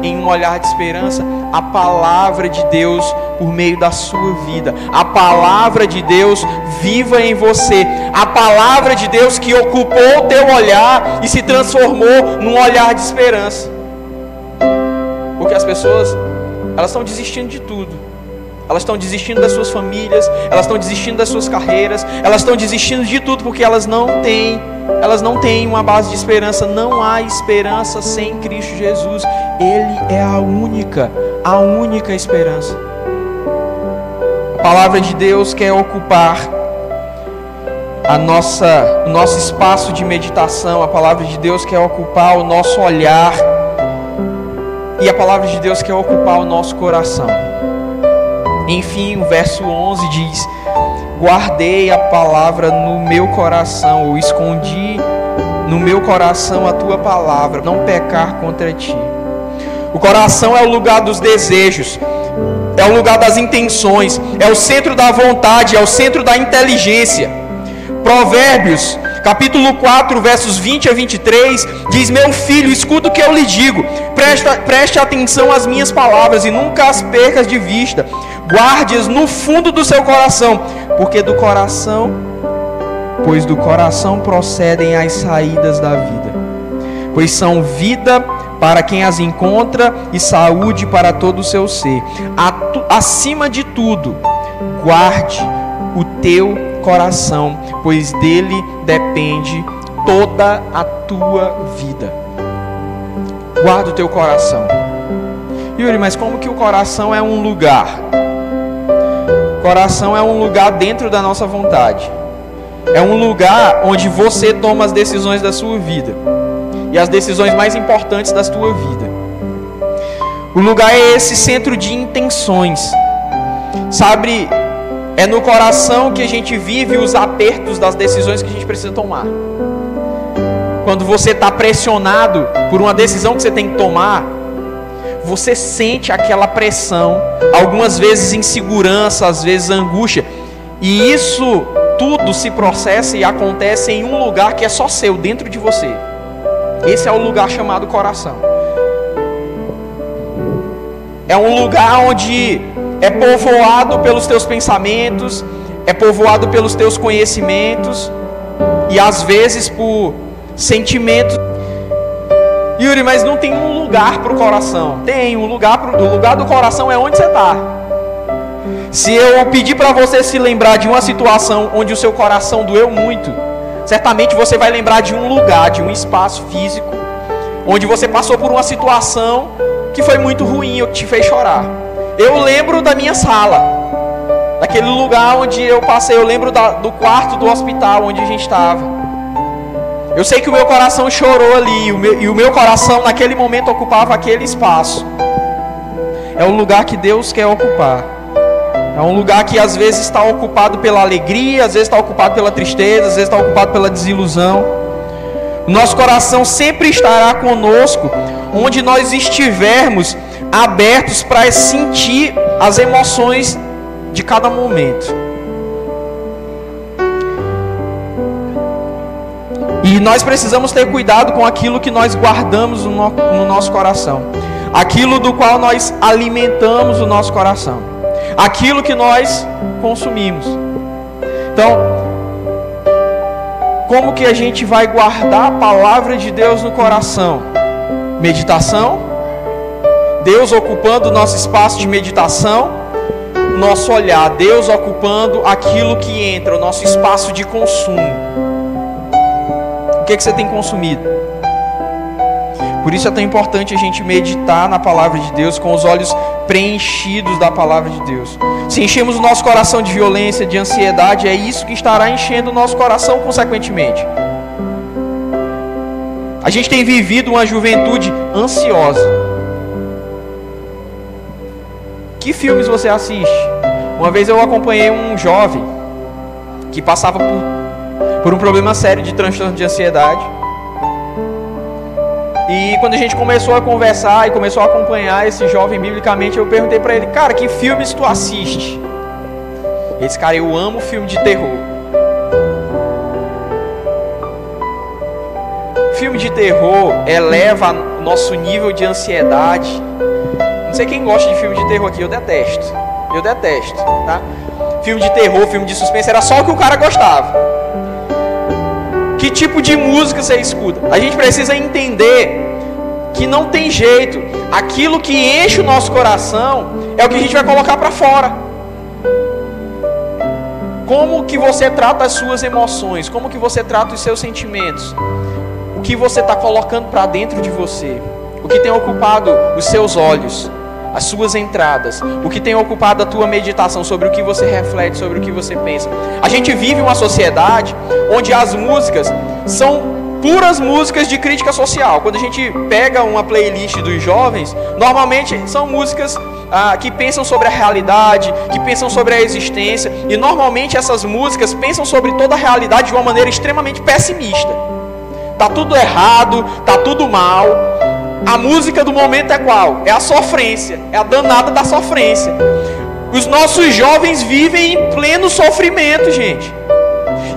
em um olhar de esperança? A palavra de Deus por meio da sua vida. A palavra de Deus viva em você. A palavra de Deus que ocupou o teu olhar e se transformou num olhar de esperança. Porque as pessoas, elas estão desistindo de tudo. Elas estão desistindo das suas famílias, elas estão desistindo das suas carreiras, elas estão desistindo de tudo porque elas não têm uma base de esperança. Não há esperança sem Cristo Jesus. Ele é a única esperança. A palavra de Deus quer ocupar o nosso espaço de meditação. A palavra de Deus quer ocupar o nosso olhar. E a palavra de Deus quer ocupar o nosso coração. Enfim, o verso 11 diz: guardei a palavra no meu coração, ou escondi no meu coração a tua palavra, não pecar contra ti. O coração é o lugar dos desejos, é o lugar das intenções, é o centro da vontade, é o centro da inteligência. Provérbios, capítulo 4, versos 20 a 23, diz: meu filho, escuta o que eu lhe digo, preste atenção às minhas palavras e nunca as percas de vista. Guarde-as no fundo do seu coração, pois do coração procedem as saídas da vida, pois são vida para quem as encontra e saúde para todo o seu ser. Acima de tudo, guarde o teu coração, pois dele depende toda a tua vida. Guarda o teu coração. Yuri, mas como que o coração é um lugar? O coração é um lugar dentro da nossa vontade. É um lugar onde você toma as decisões da sua vida. E as decisões mais importantes da sua vida. O lugar é esse centro de intenções. Sabe, é no coração que a gente vive os apertos das decisões que a gente precisa tomar. Quando você está pressionado por uma decisão que você tem que tomar, você sente aquela pressão, algumas vezes insegurança, às vezes angústia. E isso tudo se processa e acontece em um lugar que é só seu, dentro de você. Esse é o lugar chamado coração. É um lugar onde é povoado pelos teus pensamentos, é povoado pelos teus conhecimentos e às vezes por sentimentos. Yuri, mas não tem um lugar para o coração. Tem um lugar, o lugar do coração é onde você está. Se eu pedir para você se lembrar de uma situação onde o seu coração doeu muito, certamente você vai lembrar de um lugar, de um espaço físico, onde você passou por uma situação que foi muito ruim, que te fez chorar. Eu lembro da minha sala, daquele lugar onde eu passei. Eu lembro do quarto do hospital onde a gente estava. Eu sei que o meu coração chorou ali, e o meu coração naquele momento ocupava aquele espaço. É um lugar que Deus quer ocupar. É um lugar que às vezes está ocupado pela alegria, às vezes está ocupado pela tristeza, às vezes está ocupado pela desilusão. O nosso coração sempre estará conosco, onde nós estivermos abertos para sentir as emoções de cada momento. E nós precisamos ter cuidado com aquilo que nós guardamos no nosso coração, aquilo do qual nós alimentamos o nosso coração, aquilo que nós consumimos. Então, como que a gente vai guardar a palavra de Deus no coração? Meditação, Deus ocupando o nosso espaço de meditação, nosso olhar, Deus ocupando aquilo que entra, o nosso espaço de consumo. O que você tem consumido? Por isso é tão importante a gente meditar na palavra de Deus com os olhos preenchidos da palavra de Deus. Se enchemos o nosso coração de violência, de ansiedade, é isso que estará enchendo o nosso coração consequentemente. A gente tem vivido uma juventude ansiosa. Que filmes você assiste? Uma vez eu acompanhei um jovem que passava por um problema sério de transtorno de ansiedade. E quando a gente começou a conversar e começou a acompanhar esse jovem biblicamente, eu perguntei para ele: cara, que filmes tu assiste? Ele disse: cara, eu amo filme de terror. filme de terror eleva o nosso nível de ansiedade. Não sei quem gosta de filme de terror aqui, eu detesto, tá? Filme de terror, filme de suspense, era só o que o cara gostava. Que tipo de música você escuta? A gente precisa entender que não tem jeito. Aquilo que enche o nosso coração é o que a gente vai colocar para fora. Como que você trata as suas emoções? Como que você trata os seus sentimentos? O que você está colocando para dentro de você? O que tem ocupado os seus olhos? As suas entradas? O que tem ocupado a tua meditação? Sobre o que você reflete? Sobre o que você pensa? A gente vive uma sociedade onde as músicas são puras músicas de crítica social. Quando a gente pega uma playlist dos jovens, normalmente são músicas que pensam sobre a realidade, que pensam sobre a existência, e normalmente essas músicas pensam sobre toda a realidade de uma maneira extremamente pessimista. Tá tudo errado, tá tudo mal. A música do momento é qual? É a sofrência, é a danada da sofrência. Os nossos jovens vivem em pleno sofrimento, gente.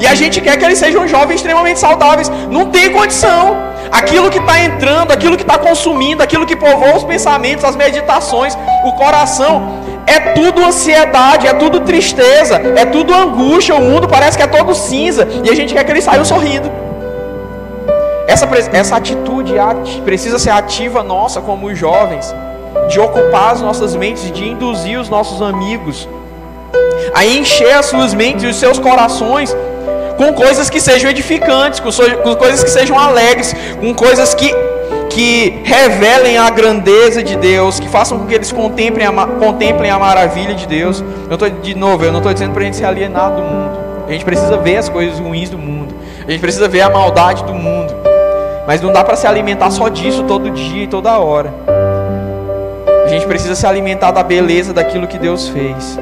E a gente quer que eles sejam jovens extremamente saudáveis. Não tem condição. Aquilo que está entrando, aquilo que está consumindo, aquilo que povoa os pensamentos, as meditações, o coração, é tudo ansiedade, é tudo tristeza, é tudo angústia. O mundo parece que é todo cinza e a gente quer que eles saiam sorrindo. Essa atitude precisa ser ativa nossa como jovens, de ocupar as nossas mentes, de induzir os nossos amigos a encher as suas mentes e os seus corações com coisas que sejam edificantes, com coisas que sejam alegres, com coisas que revelem a grandeza de Deus, que façam com que eles contemplem a maravilha de Deus. Eu não estou dizendo para a gente se alienar do mundo. A gente precisa ver as coisas ruins do mundo, a gente precisa ver a maldade do mundo, mas não dá para se alimentar só disso todo dia e toda hora. A gente precisa se alimentar da beleza daquilo que Deus fez.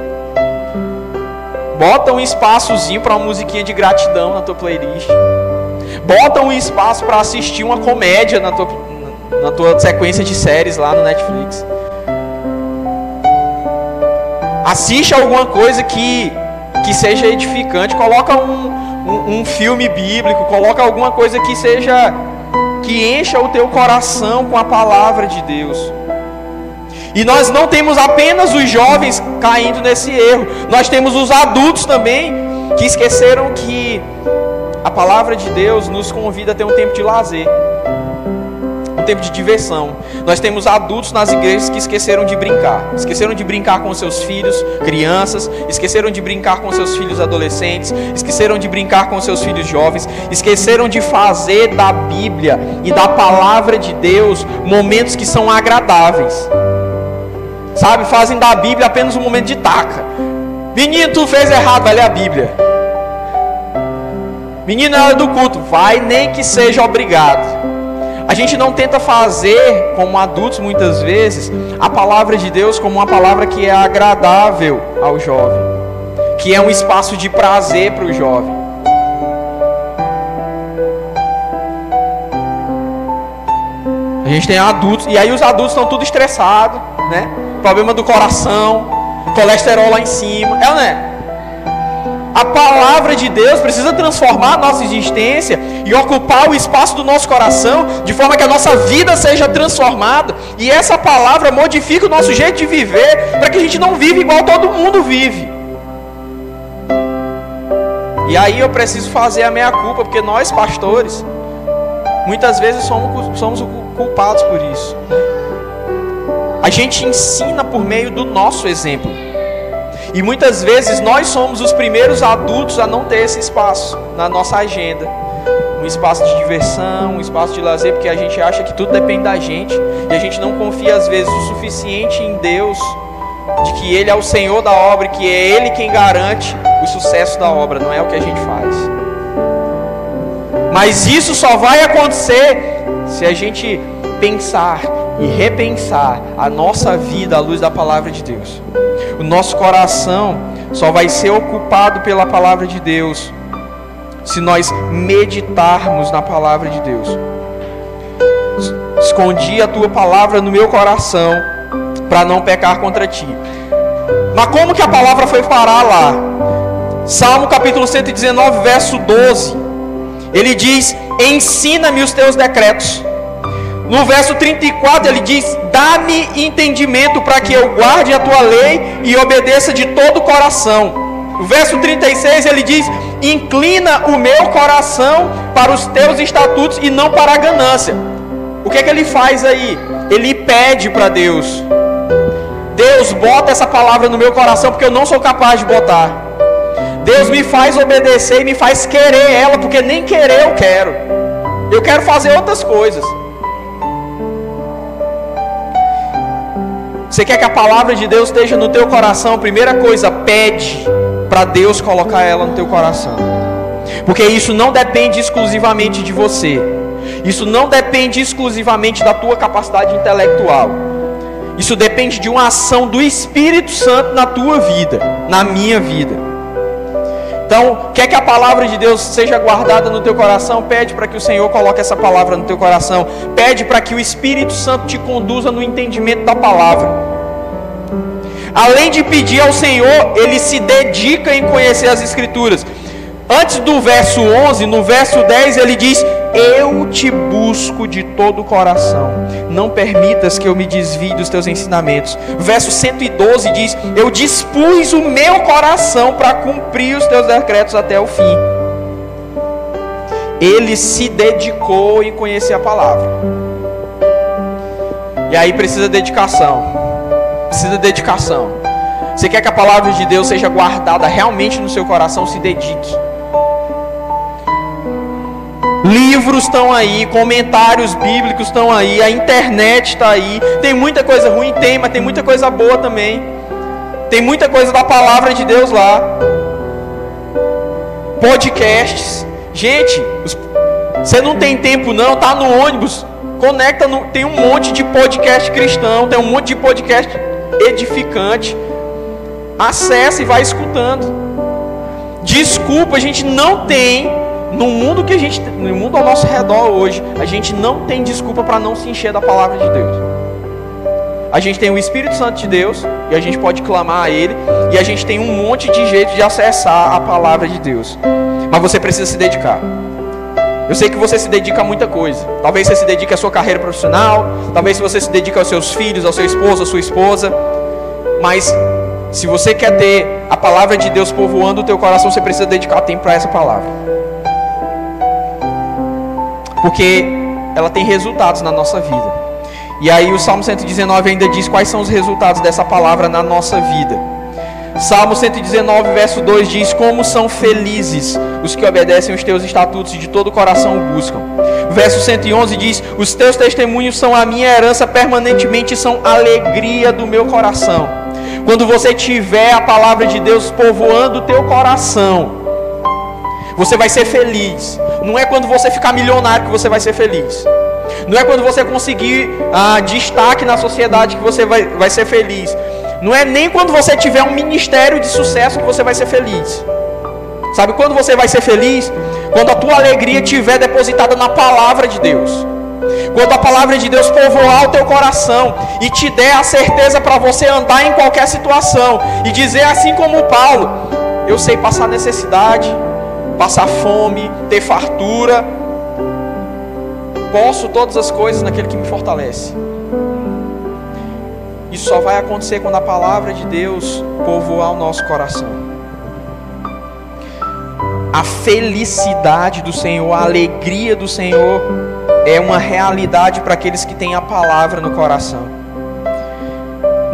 Bota um espaçozinho para uma musiquinha de gratidão na tua playlist. Bota um espaço para assistir uma comédia na tua sequência de séries lá no Netflix. Assiste alguma coisa que seja edificante. Coloca um filme bíblico. Coloca alguma coisa que encha o teu coração com a palavra de Deus. E nós não temos apenas os jovens caindo nesse erro. Nós temos os adultos também que esqueceram que a palavra de Deus nos convida a ter um tempo de lazer, um tempo de diversão. Nós temos adultos nas igrejas que esqueceram de brincar. Esqueceram de brincar com seus filhos, crianças. Esqueceram de brincar com seus filhos adolescentes. Esqueceram de brincar com seus filhos jovens. Esqueceram de fazer da Bíblia e da palavra de Deus momentos que são agradáveis. Sabe, fazem da Bíblia apenas um momento de taca. Menino, tu fez errado, vai ler a Bíblia. Menino, é hora do culto, vai, nem que seja obrigado. A gente não tenta fazer, como adultos muitas vezes, a palavra de Deus como uma palavra que é agradável ao jovem, que é um espaço de prazer para o jovem. A gente tem adultos, e aí os adultos estão tudo estressados, né? Problema do coração, colesterol lá em cima, é ou não é? A palavra de Deus precisa transformar a nossa existência e ocupar o espaço do nosso coração, de forma que a nossa vida seja transformada, e essa palavra modifica o nosso jeito de viver, para que a gente não viva igual todo mundo vive. E aí eu preciso fazer a meia culpa, porque nós pastores muitas vezes somos culpados por isso. A gente ensina por meio do nosso exemplo. E muitas vezes nós somos os primeiros adultos a não ter esse espaço na nossa agenda. Um espaço de diversão, um espaço de lazer, porque a gente acha que tudo depende da gente. E a gente não confia às vezes o suficiente em Deus, de que Ele é o Senhor da obra, que é Ele quem garante o sucesso da obra, não é o que a gente faz. Mas isso só vai acontecer se a gente pensar e repensar a nossa vida à luz da palavra de Deus. O nosso coração só vai ser ocupado pela palavra de Deus se nós meditarmos na palavra de Deus. Escondi a tua palavra no meu coração para não pecar contra ti. Mas como que a palavra foi parar lá? Salmo capítulo 119, verso 12. Ele diz: ensina-me os teus decretos. No verso 34 ele diz: dá-me entendimento para que eu guarde a tua lei e obedeça de todo o coração. No verso 36 ele diz: inclina o meu coração para os teus estatutos e não para a ganância. O que é que ele faz aí? Ele pede para Deus: Deus, bota essa palavra no meu coração, porque eu não sou capaz de botar. Deus, me faz obedecer e me faz querer ela, porque nem querer eu quero. Eu quero fazer outras coisas. Você quer que a palavra de Deus esteja no teu coração? Primeira coisa, pede para Deus colocar ela no teu coração. Porque isso não depende exclusivamente de você. Isso não depende exclusivamente da tua capacidade intelectual. Isso depende de uma ação do Espírito Santo na tua vida, na minha vida. Então, quer que a palavra de Deus seja guardada no teu coração? Pede para que o Senhor coloque essa palavra no teu coração. Pede para que o Espírito Santo te conduza no entendimento da palavra. Além de pedir ao Senhor, ele se dedica em conhecer as Escrituras. Antes do verso 11, no verso 10, ele diz: eu te busco de todo o coração, não permitas que eu me desvie dos teus ensinamentos. Verso 112 diz: eu dispus o meu coração para cumprir os teus decretos até o fim. Ele se dedicou em conhecer a palavra. E aí precisa dedicação. Precisa dedicação. Você quer que a palavra de Deus seja guardada realmente no seu coração? Se dedique. Livros estão aí, comentários bíblicos estão aí, a internet está aí. Tem muita coisa ruim, mas tem muita coisa boa também. Tem muita coisa da palavra de Deus lá. Podcasts. Gente, você não tem tempo não, tá no ônibus, conecta, tem um monte de podcast cristão, tem um monte de podcast edificante. Acesse e vai escutando. Desculpa, a gente não tem. No mundo ao nosso redor hoje, a gente não tem desculpa para não se encher da palavra de Deus. A gente tem o Espírito Santo de Deus e a gente pode clamar a Ele, e a gente tem um monte de jeito de acessar a palavra de Deus. Mas você precisa se dedicar. Eu sei que você se dedica a muita coisa. Talvez você se dedique à sua carreira profissional, talvez você se dedique aos seus filhos, ao seu esposo, à sua esposa. Mas se você quer ter a palavra de Deus povoando o teu coração, você precisa dedicar tempo para essa palavra. Porque ela tem resultados na nossa vida. E aí o Salmo 119 ainda diz quais são os resultados dessa palavra na nossa vida. Salmo 119 verso 2 diz: como são felizes os que obedecem os teus estatutos e de todo o coração o buscam. Verso 111 diz: os teus testemunhos são a minha herança permanentemente, são alegria do meu coração. Quando você tiver a palavra de Deus povoando o teu coração, você vai ser feliz. Não é quando você ficar milionário que você vai ser feliz. Não é quando você conseguir destaque na sociedade que você vai ser feliz. Não é nem quando você tiver um ministério de sucesso que você vai ser feliz. Sabe quando você vai ser feliz? Quando a tua alegria estiver depositada na palavra de Deus. Quando a palavra de Deus povoar o teu coração e te der a certeza para você andar em qualquer situação e dizer assim como Paulo: eu sei passar necessidade, passar fome, ter fartura. Posso todas as coisas naquele que me fortalece. Isso só vai acontecer quando a palavra de Deus povoar o nosso coração. A felicidade do Senhor, a alegria do Senhor é uma realidade para aqueles que têm a palavra no coração.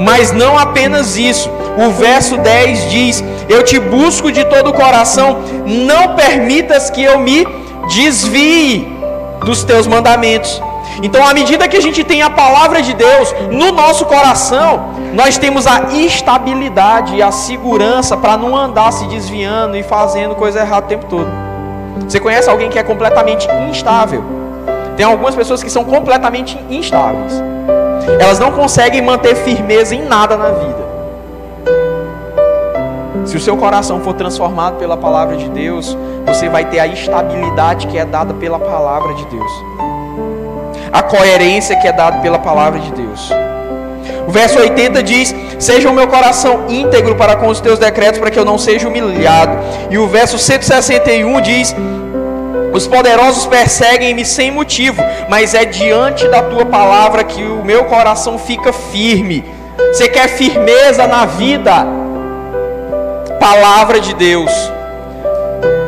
Mas não apenas isso. O verso 10 diz: eu te busco de todo o coração, não permitas que eu me desvie dos teus mandamentos. Então, à medida que a gente tem a palavra de Deus no nosso coração, nós temos a estabilidade e a segurança para não andar se desviando e fazendo coisa errada o tempo todo. Você conhece alguém que é completamente instável? Tem algumas pessoas que são completamente instáveis. Elas não conseguem manter firmeza em nada na vida. Se o seu coração for transformado pela palavra de Deus, você vai ter a estabilidade que é dada pela palavra de Deus, a coerência que é dada pela palavra de Deus. O verso 80 diz: seja o meu coração íntegro para com os teus decretos, para que eu não seja humilhado. E o verso 161 diz: Os poderosos perseguem-me sem motivo, mas é diante da tua palavra que o meu coração fica firme. Você quer firmeza na vida? Palavra de Deus.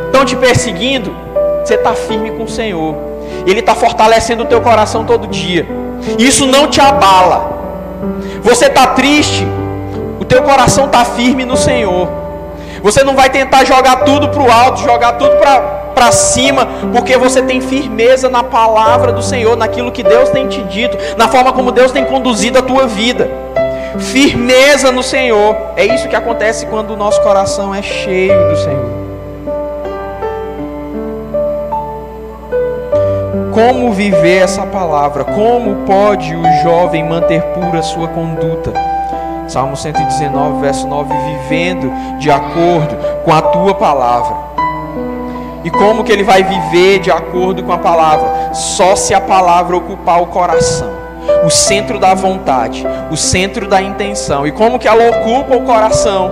Estão te perseguindo? Você está firme com o Senhor. Ele está fortalecendo o teu coração todo dia. Isso não te abala. Você está triste? O teu coração está firme no Senhor. Você não vai tentar jogar tudo para o alto, jogar tudo para cima, porque você tem firmeza na palavra do Senhor, naquilo que Deus tem te dito, na forma como Deus tem conduzido a tua vida. Firmeza no Senhor. É isso que acontece quando o nosso coração é cheio do Senhor. Como viver essa palavra? Como pode o jovem manter pura a sua conduta? Salmo 119, verso 9, vivendo de acordo com a tua palavra. E como que ele vai viver de acordo com a palavra? Só se a palavra ocupar o coração, o centro da vontade, o centro da intenção. E como que ela ocupa o coração?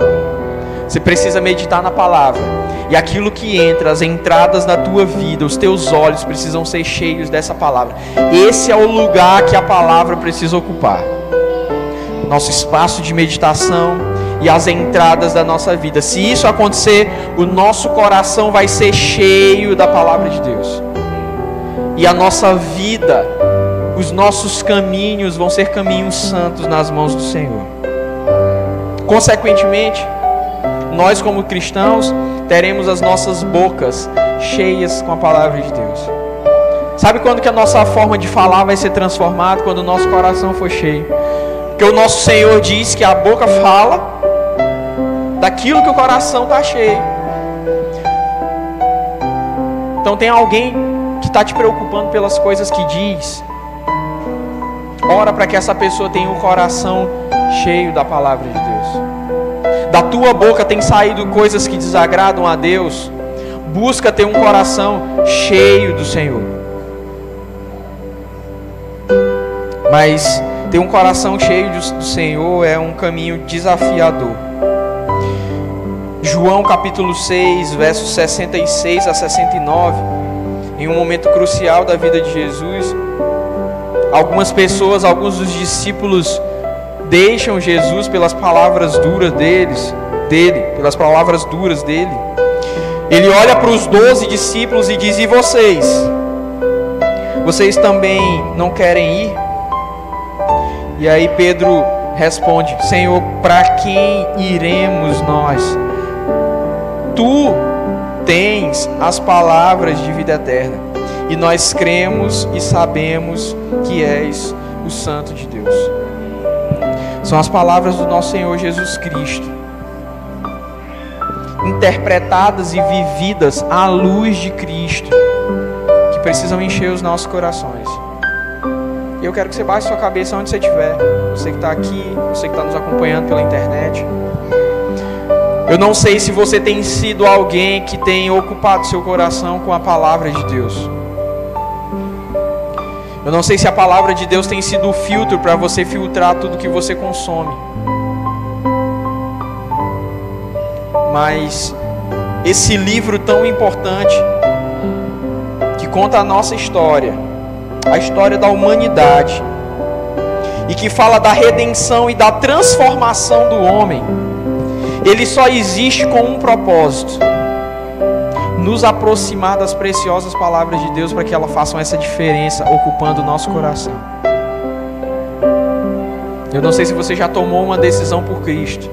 Você precisa meditar na palavra. E aquilo que entra, as entradas da tua vida, os teus olhos precisam ser cheios dessa palavra. Esse é o lugar que a palavra precisa ocupar. Nosso espaço de meditação e as entradas da nossa vida. Se isso acontecer, o nosso coração vai ser cheio da palavra de Deus. E a nossa vida, os nossos caminhos vão ser caminhos santos nas mãos do Senhor. Consequentemente, nós como cristãos teremos as nossas bocas cheias com a palavra de Deus. Sabe quando que a nossa forma de falar vai ser transformada? Quando o nosso coração for cheio. Porque o nosso Senhor diz que a boca fala daquilo que o coração está cheio. Então tem alguém que está te preocupando pelas coisas que diz. Ora para que essa pessoa tenha o coração cheio da palavra de Deus. Da tua boca tem saído coisas que desagradam a Deus. Busca ter um coração cheio do Senhor. Mas ter um coração cheio do Senhor é um caminho desafiador. João capítulo 6, versos 66 a 69, em um momento crucial da vida de Jesus, algumas pessoas, alguns dos discípulos deixam Jesus pelas palavras duras pelas palavras duras dele. Ele olha para os 12 discípulos e diz: e vocês? Vocês também não querem ir? E aí Pedro responde: Senhor, para quem iremos nós? Tu tens as palavras de vida eterna, e nós cremos e sabemos que és o Santo de Deus. São as palavras do nosso Senhor Jesus Cristo, interpretadas e vividas à luz de Cristo, que precisam encher os nossos corações. E eu quero que você baixe sua cabeça onde você estiver. Você que está aqui, você que está nos acompanhando pela internet. Eu não sei se você tem sido alguém que tem ocupado seu coração com a palavra de Deus. Eu não sei se a palavra de Deus tem sido o filtro para você filtrar tudo que você consome. Mas esse livro tão importante, que conta a nossa história, a história da humanidade, e que fala da redenção e da transformação do homem, ele só existe com um propósito: nos aproximar das preciosas palavras de Deus, para que elas façam essa diferença, ocupando o nosso coração. Eu não sei se você já tomou uma decisão por Cristo,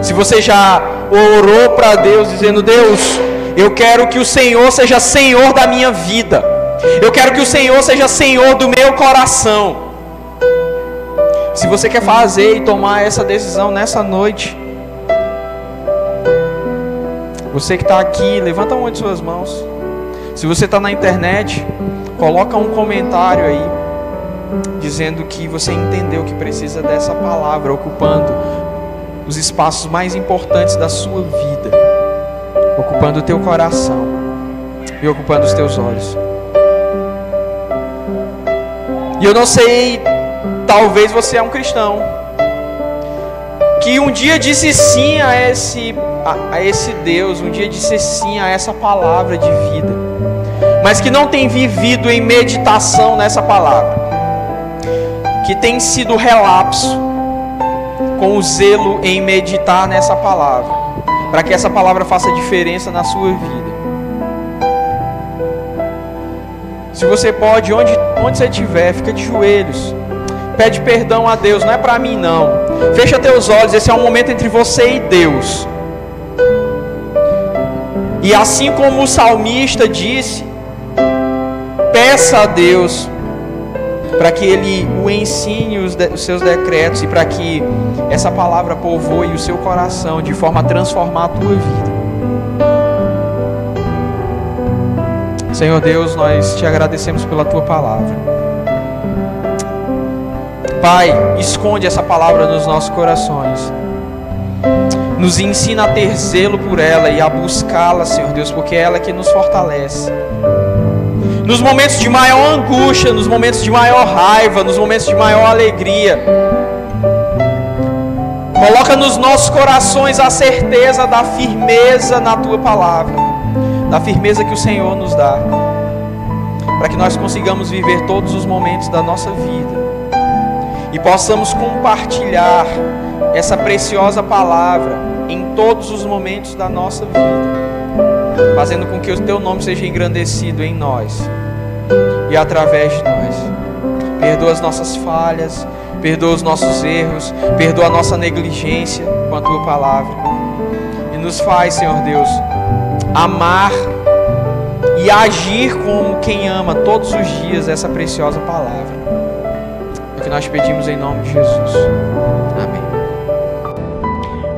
se você já orou para Deus dizendo: Deus, eu quero que o Senhor seja Senhor da minha vida, eu quero que o Senhor seja Senhor do meu coração. Se você quer fazer e tomar essa decisão nessa noite, você que está aqui, levanta uma de suas mãos. Se você está na internet, coloca um comentário aí, dizendo que você entendeu que precisa dessa palavra, ocupando os espaços mais importantes da sua vida, ocupando o teu coração e ocupando os teus olhos. E eu não sei, talvez você é um cristão que um dia disse sim a esse Deus, um dia disse sim a essa palavra de vida, mas que não tem vivido em meditação nessa palavra, que tem sido relapso com o zelo em meditar nessa palavra, para que essa palavra faça diferença na sua vida. Se você pode, onde você estiver, fica de joelhos, pede perdão a Deus, não é para mim não. Fecha teus olhos, esse é um momento entre você e Deus. E assim como o salmista disse, peça a Deus para que Ele o ensine os seus decretos e para que essa palavra povoe o seu coração de forma a transformar a tua vida. Senhor Deus, nós te agradecemos pela tua palavra. Pai, esconde essa palavra nos nossos corações. Nos ensina a ter zelo por ela e a buscá-la, Senhor Deus, porque é ela que nos fortalece. Nos momentos de maior angústia, nos momentos de maior raiva, nos momentos de maior alegria, coloca nos nossos corações a certeza da firmeza na tua palavra, da firmeza que o Senhor nos dá, para que nós consigamos viver todos os momentos da nossa vida e possamos compartilhar essa preciosa palavra em todos os momentos da nossa vida, fazendo com que o teu nome seja engrandecido em nós e através de nós. Perdoa as nossas falhas, perdoa os nossos erros, perdoa a nossa negligência com a tua palavra e nos faz, Senhor Deus, amar e agir como quem ama todos os dias essa preciosa palavra. É o que nós pedimos em nome de Jesus. Amém.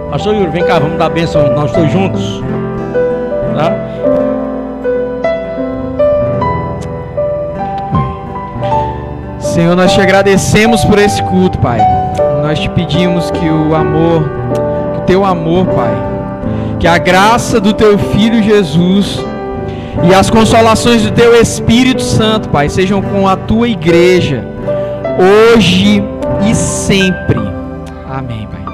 Pastor Yuri, vem cá, vamos dar a bênção nós todos juntos, tá? Senhor, nós te agradecemos por esse culto, Pai. Nós te pedimos que o teu amor, Pai, que a graça do teu Filho Jesus e as consolações do teu Espírito Santo, Pai, sejam com a tua igreja, hoje e sempre. Amém, Pai.